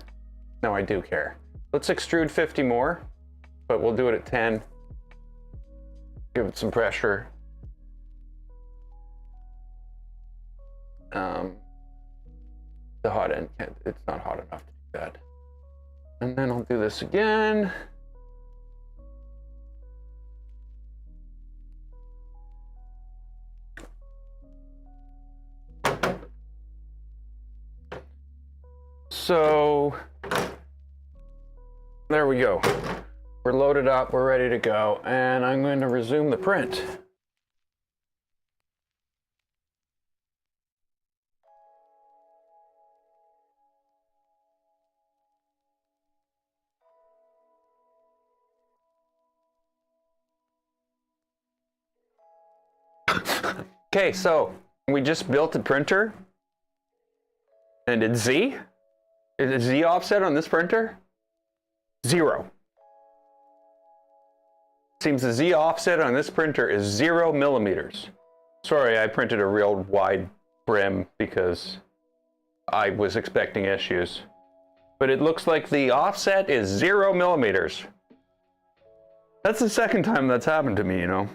No, I do care. Let's extrude 50 more, but we'll do it at 10. Give it some pressure. The hot end, it's not hot enough to do that. And then I'll do this again. So there we go. We're loaded up, we're ready to go, and I'm going to resume the print. Okay, so we just built a printer, and it's Z. Is it Z offset on this printer? 0. Seems the Z offset on this printer is 0 millimeters. Sorry, I printed a real wide brim because I was expecting issues. But it looks like the offset is 0 millimeters. That's the second time that's happened to me, you know.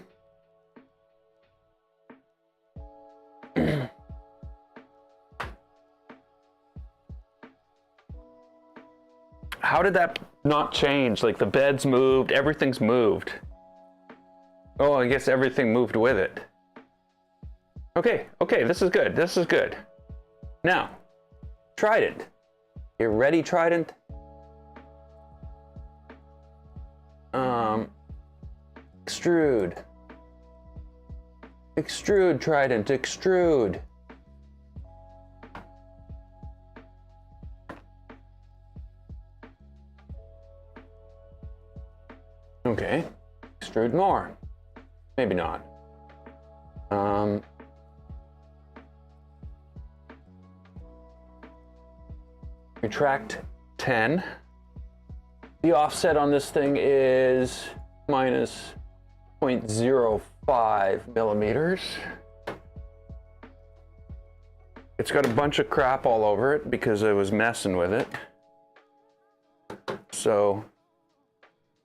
How did that not change? Like the bed's moved, everything's moved. Oh, I guess everything moved with it. Okay, this is good, this is good. Now, Trident. You ready, Trident? Extrude. Extrude, Trident, extrude. Okay, extrude more. Maybe not. Retract 10. The offset on this thing is minus 0.05 millimeters. It's got a bunch of crap all over it because I was messing with it. So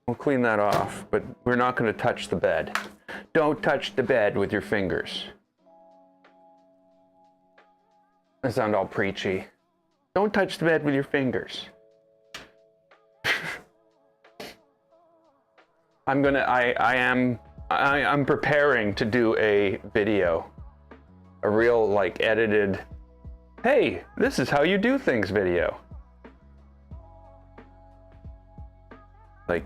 we'll clean that off, but we're not going to touch the bed. Don't touch the bed with your fingers. I sound all preachy. Don't touch the bed with your fingers. I'm preparing to do a video, a real like edited, hey, this is how you do things video. Like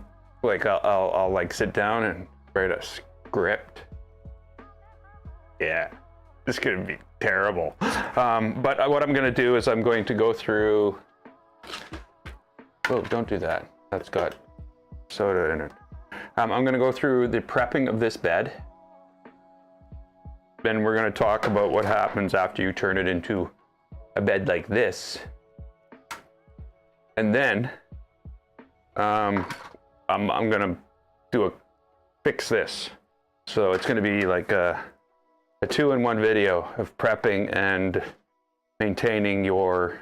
I'll like sit down and write a script. Yeah, this could be terrible. But what I'm going to do is I'm going to go through. Oh, don't do that. That's got soda in it. I'm going to go through the prepping of this bed. Then we're going to talk about what happens after you turn it into a bed like this. And then I'm going to fix this. So it's going to be like a 2-in-1 video of prepping and maintaining your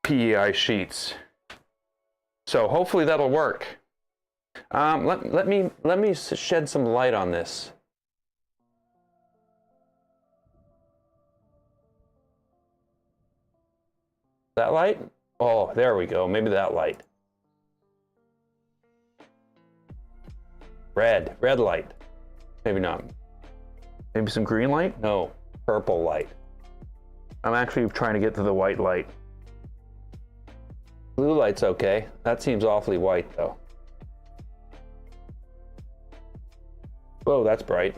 PEI sheets. So hopefully that'll work. Let me shed some light on this. That light? Oh, there we go. Maybe that light. Red light. Maybe not. Maybe some green light? No, purple light. I'm actually trying to get to the white light. Blue light's okay. That seems awfully white though. Whoa, that's bright.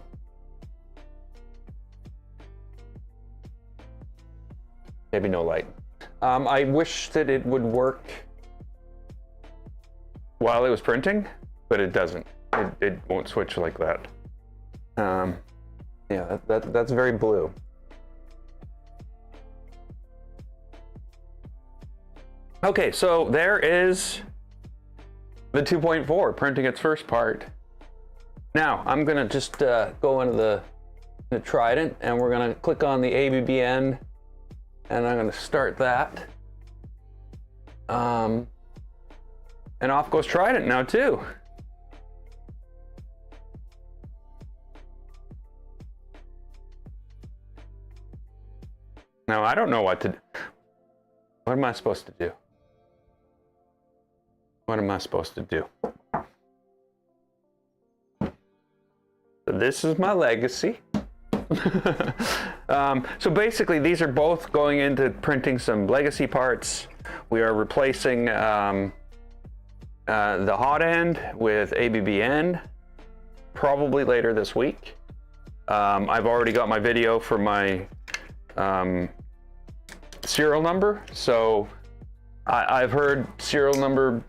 Maybe no light. I wish that it would work while it was printing, but it doesn't. It won't switch like that. Yeah, that's very blue. Okay, so there is the 2.4 printing its first part. Now I'm gonna just go into the Trident, and we're gonna click on the ABBN, and I'm gonna start that. And off goes Trident now too. Now I don't know what to do. What am I supposed to do? What am I supposed to do? So this is my legacy. So basically these are both going into printing some legacy parts. We are replacing the hot end with ABBN probably later this week. I've already got my video for my serial number, so I've heard serial number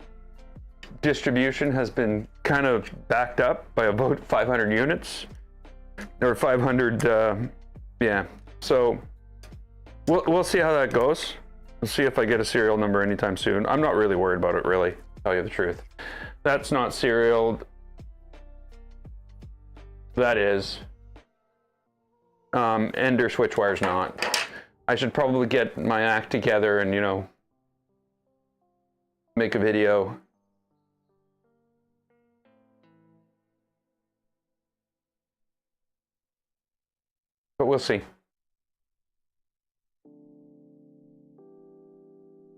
distribution has been kind of backed up by about 500 units, or 500, yeah. So we'll see how that goes. We'll see if I get a serial number anytime soon. I'm not really worried about it, really, to tell you the truth. That's not serialed. That is. Ender switch wire's not. I should probably get my act together and, you know, make a video. But we'll see.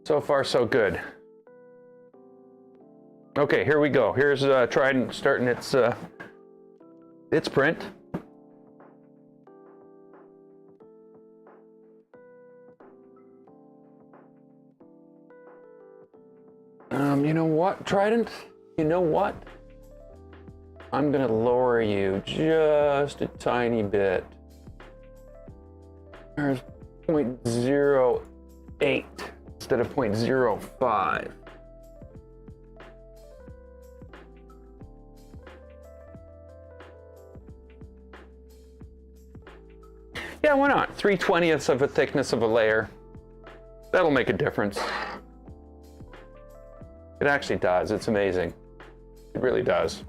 So far, so good. Okay, here we go. Here's Trident starting its print. You know what, Trident? You know what? I'm gonna lower you just a tiny bit. There's 0.08 instead of 0.05. Yeah, why not? 3/20ths of a thickness of a layer. That'll make a difference. It actually does. It's amazing. It really does.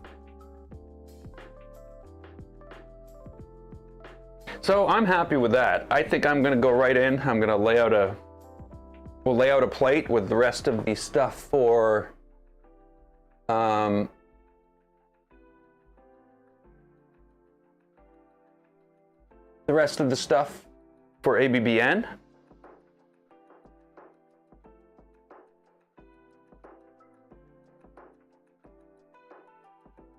So I'm happy with that. I think I'm going to go right in. I'm going to lay out we'll lay out a plate with the rest of the stuff for the rest of the stuff for ABBN.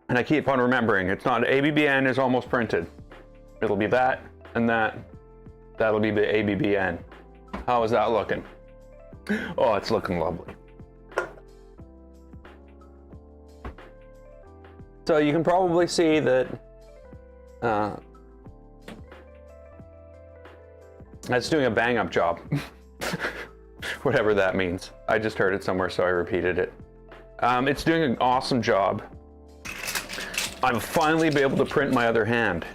And I keep on remembering, it's not ABBN is almost printed. It'll be that and that. That'll be the ABBN. How is that looking? Oh, it's looking lovely. So you can probably see that that's doing a bang up job. Whatever that means. I just heard it somewhere, so I repeated it. It's doing an awesome job. I'll finally be able to print my other hand.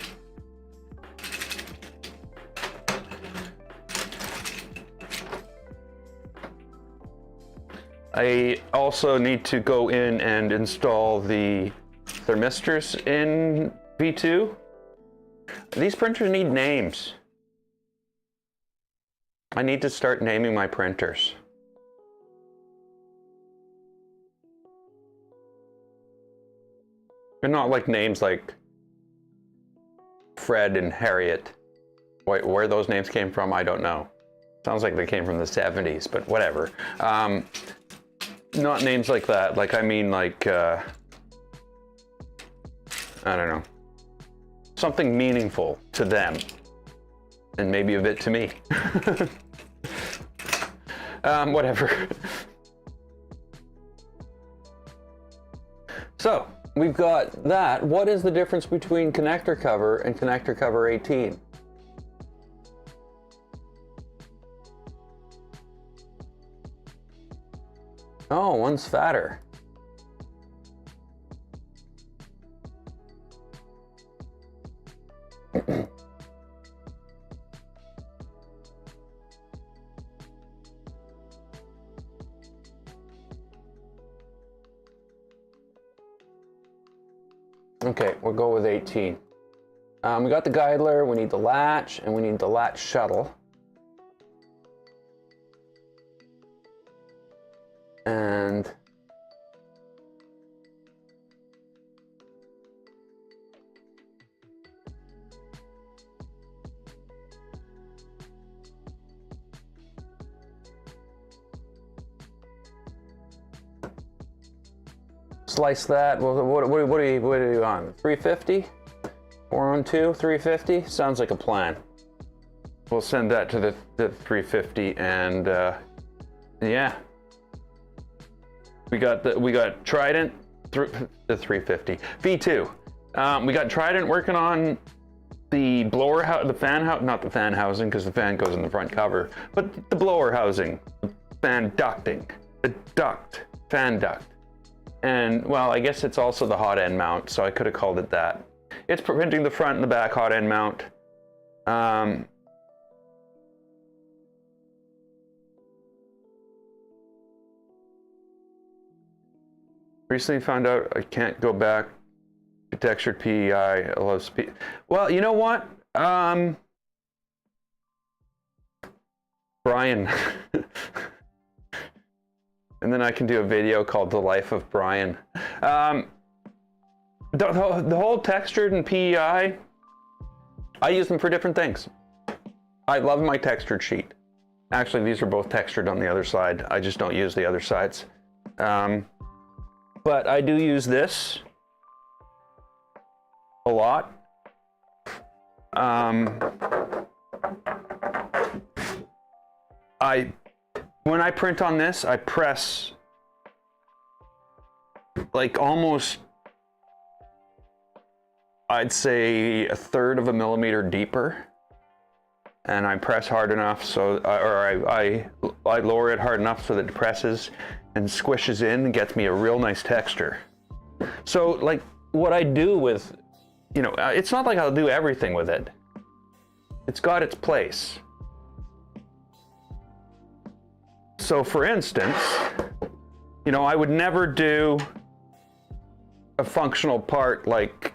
I also need to go in and install the thermistors in V2. These printers need names. I need to start naming my printers. They're not like names like Fred and Harriet. Where those names came from, I don't know. Sounds like they came from the 70s, but whatever. Not names like that. Like, I mean, like, I don't know. Something meaningful to them. And maybe a bit to me. Whatever. So, we've got that. What is the difference between connector cover and connector cover 18? Oh, one's fatter. Okay, we'll go with 18. We got the guidler, we need the latch, and we need the latch shuttle. And slice that. Well, what are you on? 350? Voron 2, 350? Sounds like a plan. We'll send that to the 350, and yeah. We got Trident, the 350. V2. We got Trident working on the blower, the fan, not the fan housing, because the fan goes in the front cover, but the blower housing, fan ducting, the duct, fan duct. And, well, I guess it's also the hot end mount, so I could have called it that. It's printing the front and the back hot end mount. Recently found out I can't go back to textured PEI. I love speed. Well, you know what? Brian. And then I can do a video called The Life of Brian. The whole textured and PEI, I use them for different things. I love my textured sheet. Actually, these are both textured on the other side. I just don't use the other sides. But I do use this a lot. When I print on this, I press like almost, I'd say, 1/3 of a millimeter deeper. And I press hard enough so, I lower it hard enough so that it presses and squishes in and gets me a real nice texture. So like what I do with, you know, it's not like I'll do everything with it. It's got its place. So for instance, you know, I would never do a functional part like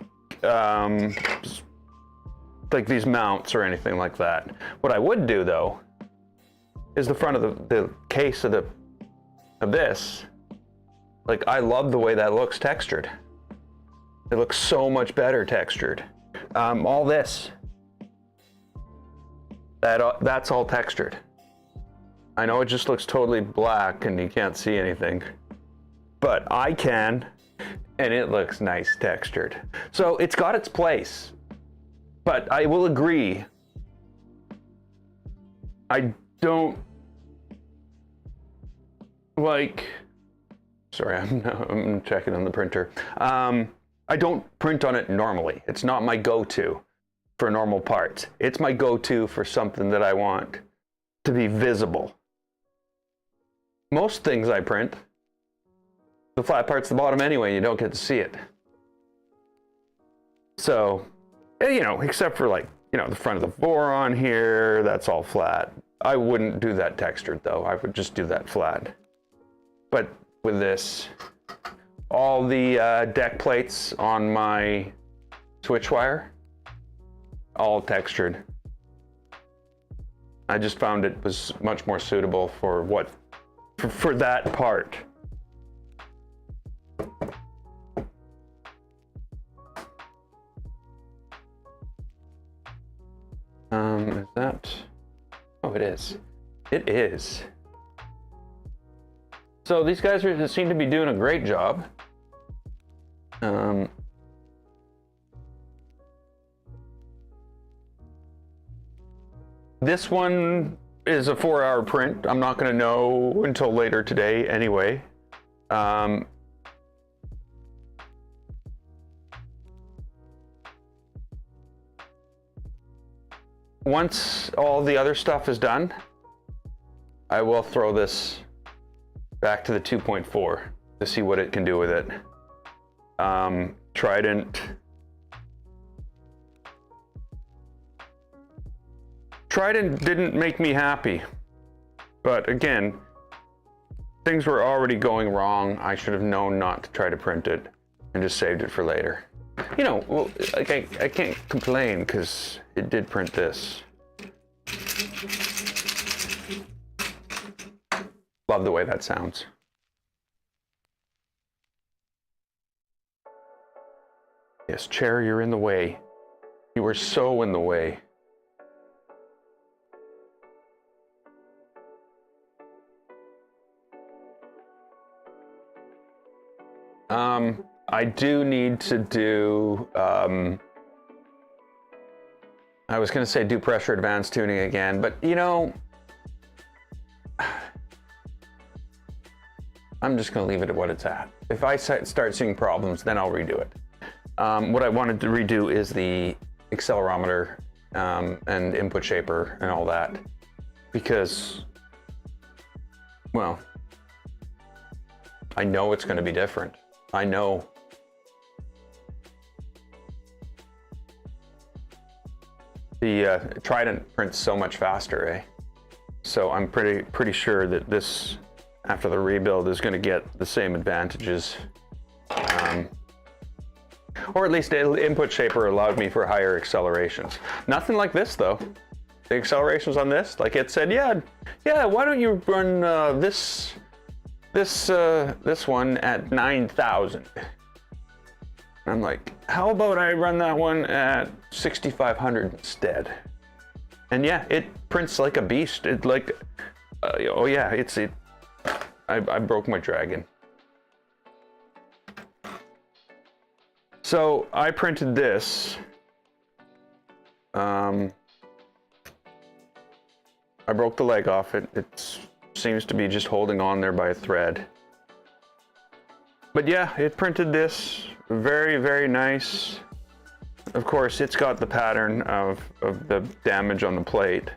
these mounts or anything like that. What I would do though is the front of the case of this. Like, I love the way that looks textured. It looks so much better textured. All this, that's all textured. I know it just looks totally black and you can't see anything, but I can, and it looks nice textured. So it's got its place, but I will agree, I don't like, sorry, I'm checking on the printer. I don't print on it normally. It's not my go-to for normal parts. It's my go-to for something that I want to be visible. Most things I print, the flat part's the bottom anyway, you don't get to see it. So, you know, except for like, you know, the front of the Voron here, that's all flat. I wouldn't do that textured though, I would just do that flat. But with this, all the deck plates on my switch wire, all textured. I just found it was much more suitable for for that part. Is that? Oh, it is. It is. So these guys seem to be doing a great job. This one is a 4-hour print. I'm not going to know until later today anyway. Once all the other stuff is done, I will throw this back to the 2.4 to see what it can do with it. Trident didn't make me happy, but again, things were already going wrong. I should have known not to try to print it and just saved it for later. You know, well, like I can't complain because it did print this. Love the way that sounds. Yes, chair, you're in the way. You were so in the way. I do need to do, I was going to say do pressure advanced tuning again, but you know, I'm just going to leave it at what it's at. If I start seeing problems, then I'll redo it. What I wanted to redo is the accelerometer and input shaper and all that, because, well, I know it's going to be different. I know. The Trident prints so much faster, eh? So I'm pretty sure that this, after the rebuild, is going to get the same advantages. Or at least the input shaper allowed me for higher accelerations. Nothing like this though. The accelerations on this, like it said, yeah, why don't you run this one at 9,000? I'm like, how about I run that one at 6,500 instead? And yeah, it prints like a beast. It like, oh yeah, I broke my dragon. So I printed this. I broke the leg off. It seems to be just holding on there by a thread. But yeah, it printed this. Very, very nice. Of course, it's got the pattern of the damage on the plate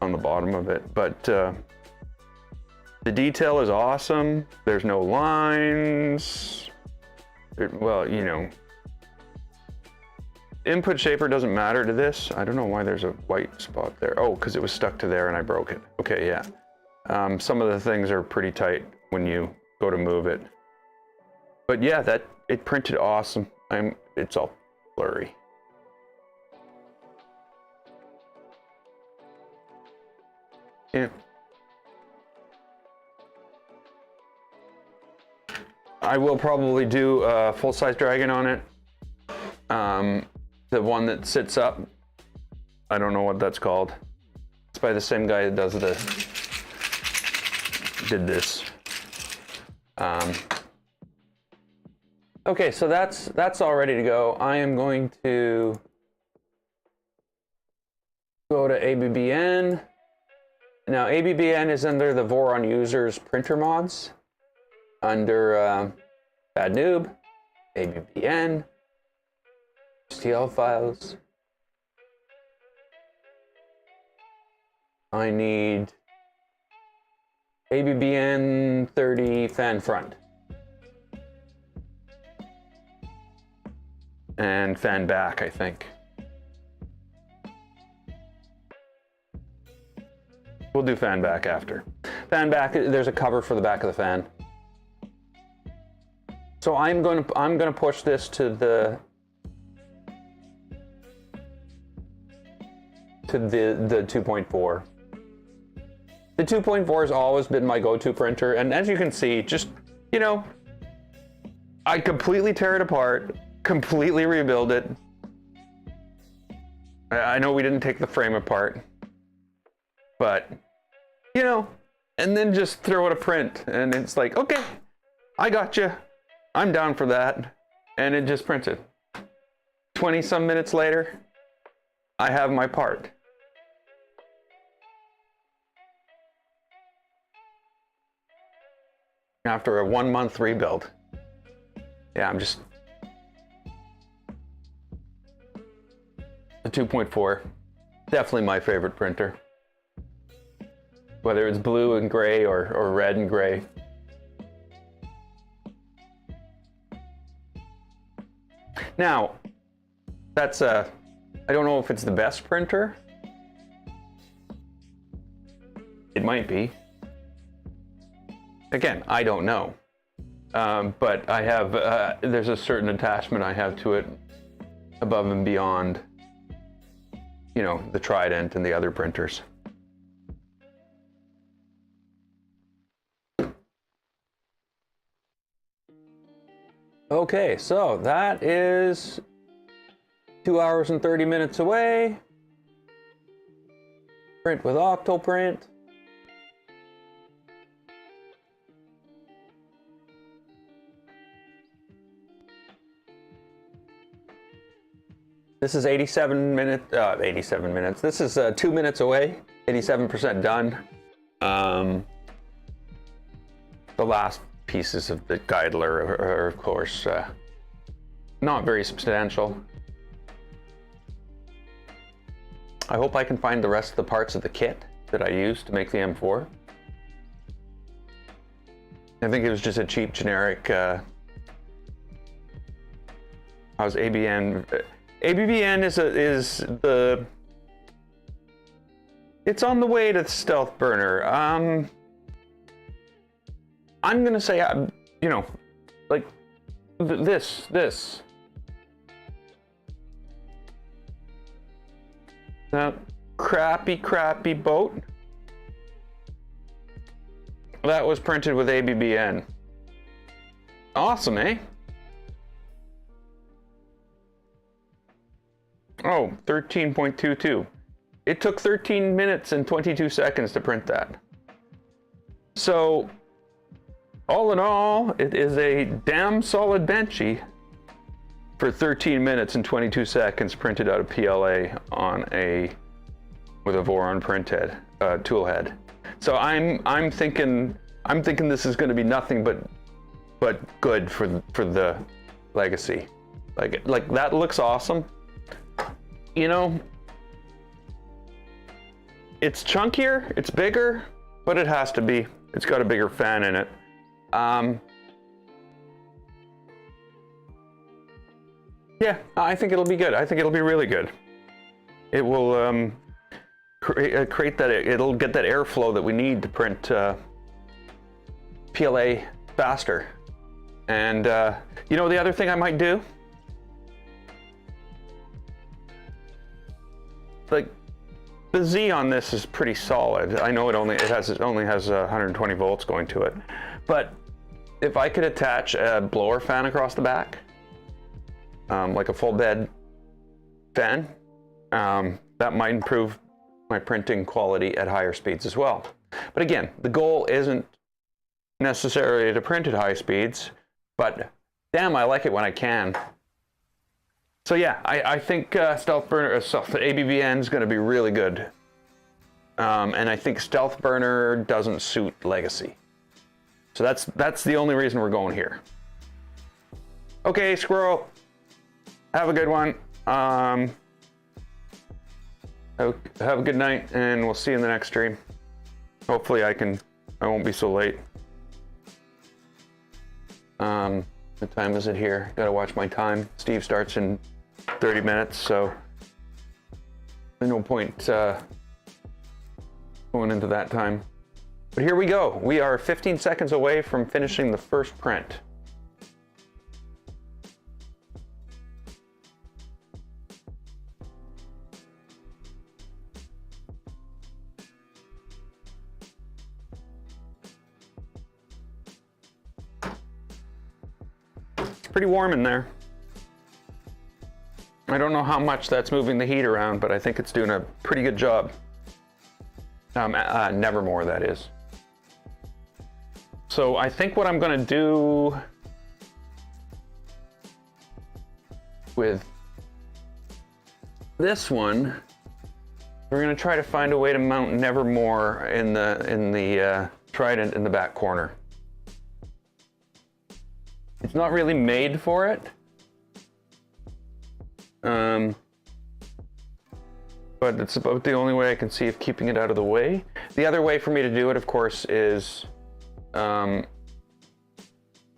on the bottom of it, but the detail is awesome. There's no lines. Well, you know, input shaper doesn't matter to this. I don't know why there's a white spot there. Oh, because it was stuck to there and I broke it. Okay, yeah. Some of the things are pretty tight when you go to move it. But yeah, it printed awesome. It's all blurry. Yeah. I will probably do a full-size dragon on it. The one that sits up. I don't know what that's called. It's by the same guy that did this. Okay, so that's all ready to go. I am going to go to ABBN. Now ABBN is under the Voron users printer mods. Under Bad Noob, ABBN, STL files. I need ABBN 30 fan front. And fan back, I think. We'll do fan back after. Fan back, there's a cover for the back of the fan. So I'm gonna push this to the 2.4. The 2.4 has always been my go-to printer, and as you can see, just, you know, I completely tear it apart, completely rebuild it. I know we didn't take the frame apart, but, you know, and then just throw it a print, and it's like, okay, I got you. I'm down for that. And it just printed. 20 some minutes later, I have my part. After a 1-month rebuild. Yeah, I'm just... The 2.4, definitely my favorite printer. Whether it's blue and gray or red and gray. Now, that's I don't know if it's the best printer. It might be. Again, I don't know. But I have, there's a certain attachment I have to it above and beyond, you know, the Trident and the other printers. Okay, so that is 2 hours and 30 minutes away. Print with Octoprint. This is 87 minutes. This is 2 minutes away. 87% done. The last pieces of the guidler are of course, not very substantial. I hope I can find the rest of the parts of the kit that I used to make the M4. I think it was just a cheap generic, how's ABN? ABBN it's on the way to the stealth burner. I'm gonna say, you know, like this. That crappy boat. That was printed with ABBN. Awesome, eh? Oh, 13.22. It took 13 minutes and 22 seconds to print that. So, all in all, it is a damn solid benchy for 13 minutes and 22 seconds printed out of PLA on with a Voron printhead, tool head. So I'm thinking this is going to be nothing but good for the legacy. Like that looks awesome. You know, it's chunkier, it's bigger, but it has to be. It's got a bigger fan in it. Yeah, I think it'll be good. I think it'll be really good. It will create that. It'll get that airflow that we need to print PLA faster. And you know, the other thing I might do, like the Z on this is pretty solid. I know it only has 120 volts going to it, but if I could attach a blower fan across the back, like a full bed fan, that might improve my printing quality at higher speeds as well. But again, the goal isn't necessarily to print at high speeds, but damn, I like it when I can. So yeah, I think Stealth Burner, ABBN is going to be really good. And I think Stealth Burner doesn't suit Legacy. So that's the only reason we're going here. Okay, Squirrel, have a good one. Have a good night, and we'll see you in the next stream. Hopefully I won't be so late. What time is it here? Gotta watch my time. Steve starts in 30 minutes, so there's no point going into that time. But here we go. We are 15 seconds away from finishing the first print. pretty warm in there. I don't know how much that's moving the heat around, but I think it's doing a pretty good job. Nevermore, that is. So I think what I'm going to do with this one, we're going to try to find a way to mount Nevermore in the Trident in the back corner. It's not really made for it. But it's about the only way I can see of keeping it out of the way. The other way for me to do it, of course, is, you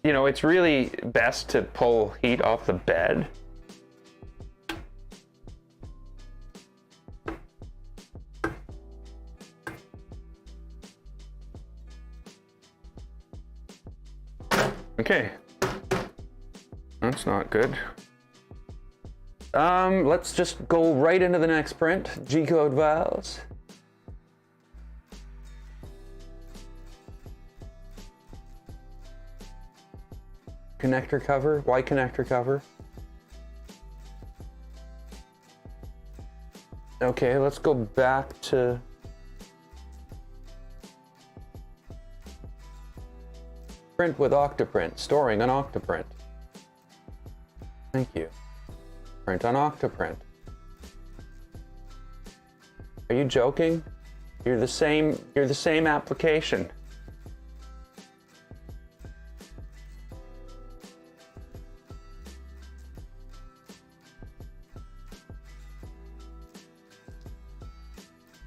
know, it's really best to pull heat off the bed. Okay, that's not good. Let's just go right into the next print. G-code valves. Connector cover, Y connector cover. Okay, let's go back to print with Octoprint, storing on Octoprint. Thank you. Print on Octoprint. Are you joking? You're the same application.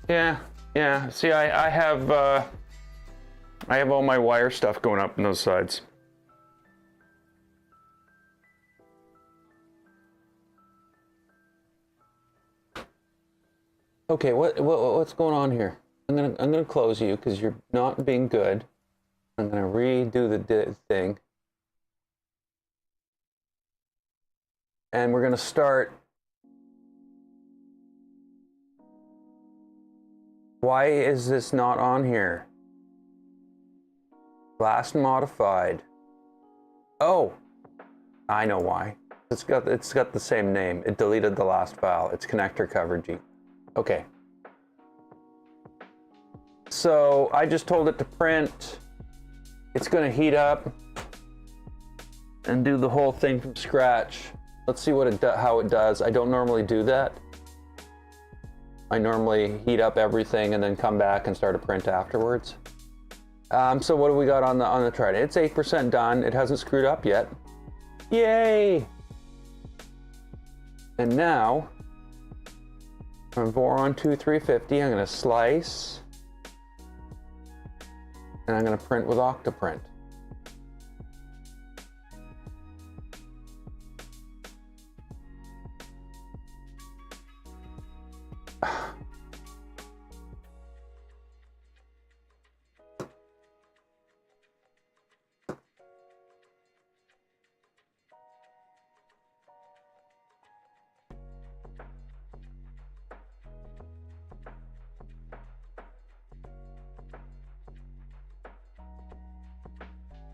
Yeah. See, I have all my wire stuff going up in those sides. Okay, what's going on here? I'm gonna close you because you're not being good. I'm gonna redo the thing, and we're gonna start. Why is this not on here? Last modified. Oh, I know why. It's got the same name. It deleted the last file. It's connector cover G. Okay. So I just told it to print. It's going to heat up and do the whole thing from scratch. Let's see how it does. I don't normally do that. I normally heat up everything and then come back and start a print afterwards. So what do we got on the Trident? It's 8% done. It hasn't screwed up yet. Yay! And now, from Voron 2.350, I'm going to slice, and I'm going to print with Octoprint.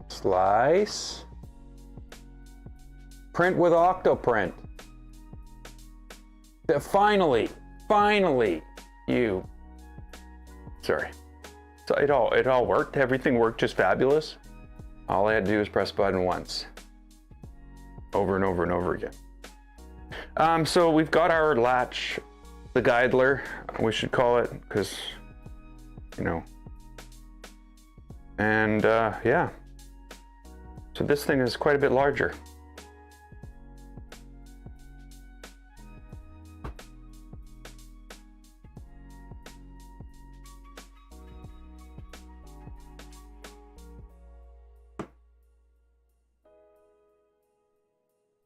Slice. Print with Octoprint. Finally, you. Sorry. So it all worked. Everything worked just fabulous. All I had to do was press button once. Over and over and over again. So we've got our latch, the guidler, we should call it, because, you know. And yeah. So this thing is quite a bit larger.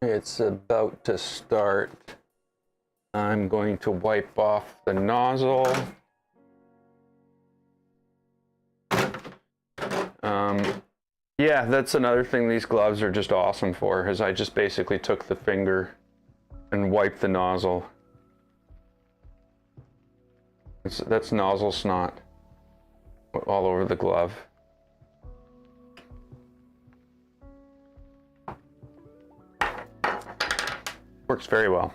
It's about to start. I'm going to wipe off the nozzle. Yeah, that's another thing these gloves are just awesome for, is I just basically took the finger and wiped the nozzle. That's nozzle snot all over the glove. Works very well.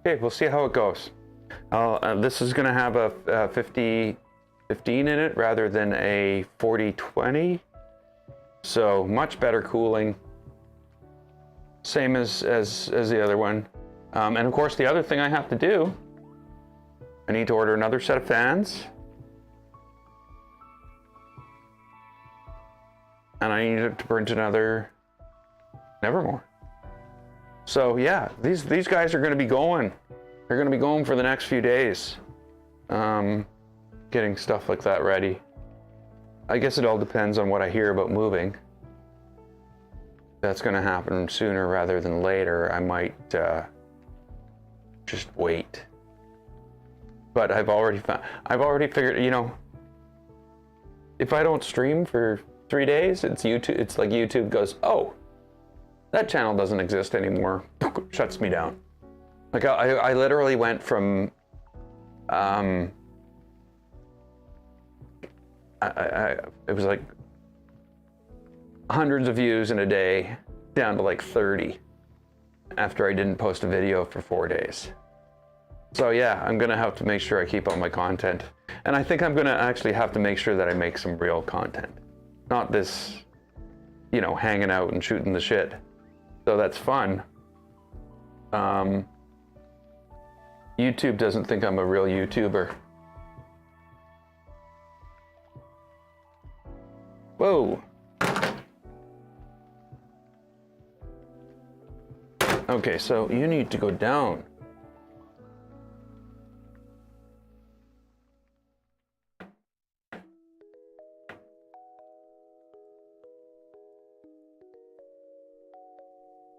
Okay, we'll see how it goes. This is going to have a 50-15 in it rather than a 40-20. So much better cooling. Same as the other one. And of course, the other thing I have to do, I need to order another set of fans. And I need to print another Nevermore. So yeah, these guys are going to be going. They're going to be going for the next few days. Getting stuff like that ready. I guess it all depends on what I hear about moving. That's going to happen sooner rather than later. I might just wait. But I've already figured, you know, if I don't stream for 3 days, it's like YouTube goes, oh, that channel doesn't exist anymore. Shuts me down. Like I literally went from it was like hundreds of views in a day down to like 30 after I didn't post a video for 4 days. So yeah, I'm gonna have to make sure I keep up my content. And I think I'm gonna actually have to make sure that I make some real content. Not this, you know, hanging out and shooting the shit. So that's fun. YouTube doesn't think I'm a real YouTuber. Whoa. Okay, so you need to go down.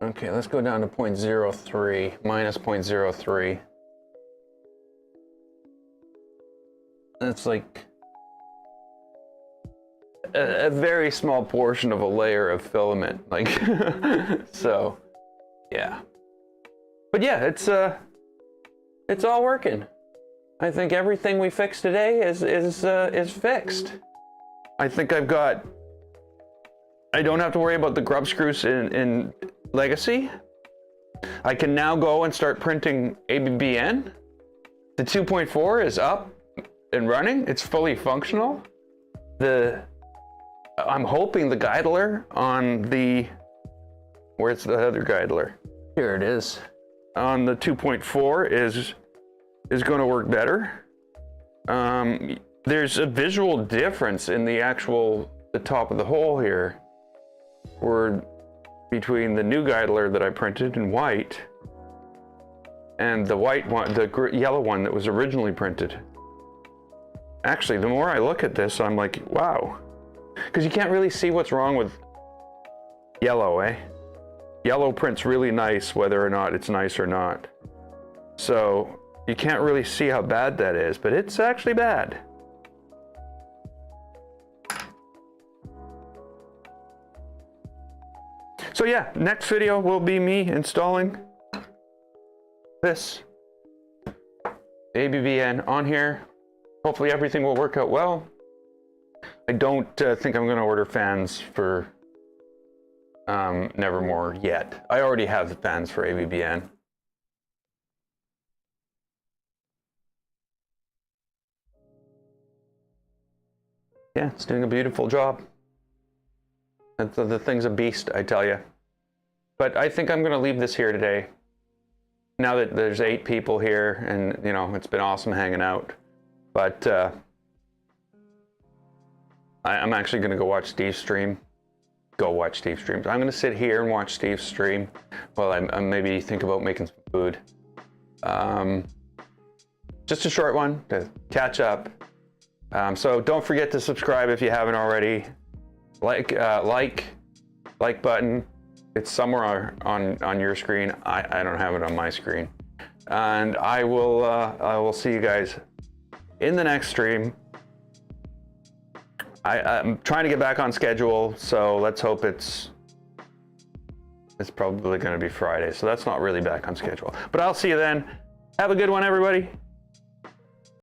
Okay, let's go down to 0.03, minus 0.03. That's like a very small portion of a layer of filament, like, so, yeah. But yeah, it's all working. I think everything we fixed today is fixed. I think I don't have to worry about the grub screws in Legacy. I can now go and start printing ABBN. The 2.4 is up and running. It's fully functional. I'm hoping the guidler on the, where's the other guidler? Here it is. On the 2.4 is going to work better. There's a visual difference in the top of the hole here, between the new guidler that I printed in white and the white one, the yellow one that was originally printed. Actually, the more I look at this, I'm like, wow. Because you can't really see what's wrong with yellow, eh? Yellow prints really nice, whether or not it's nice or not. So you can't really see how bad that is, but it's actually bad. So yeah, next video will be me installing this ABBN on here. Hopefully everything will work out well. I don't think I'm going to order fans for Nevermore yet. I already have the fans for ABBN. Yeah, it's doing a beautiful job. The thing's a beast, I tell you. But I think I'm going to leave this here today. Now that there's 8 people here, and you know, it's been awesome hanging out. But I'm actually going to go watch Steve's stream. Go watch Steve's stream. I'm going to sit here and watch Steve's stream while I maybe think about making some food. Just a short one to catch up. So don't forget to subscribe if you haven't already. Like button. It's somewhere on your screen. I don't have it on my screen. And I will see you guys in the next stream. I'm trying to get back on schedule, so let's hope it's It's probably going to be Friday, so that's not really back on schedule. But I'll see you then. Have a good one, everybody.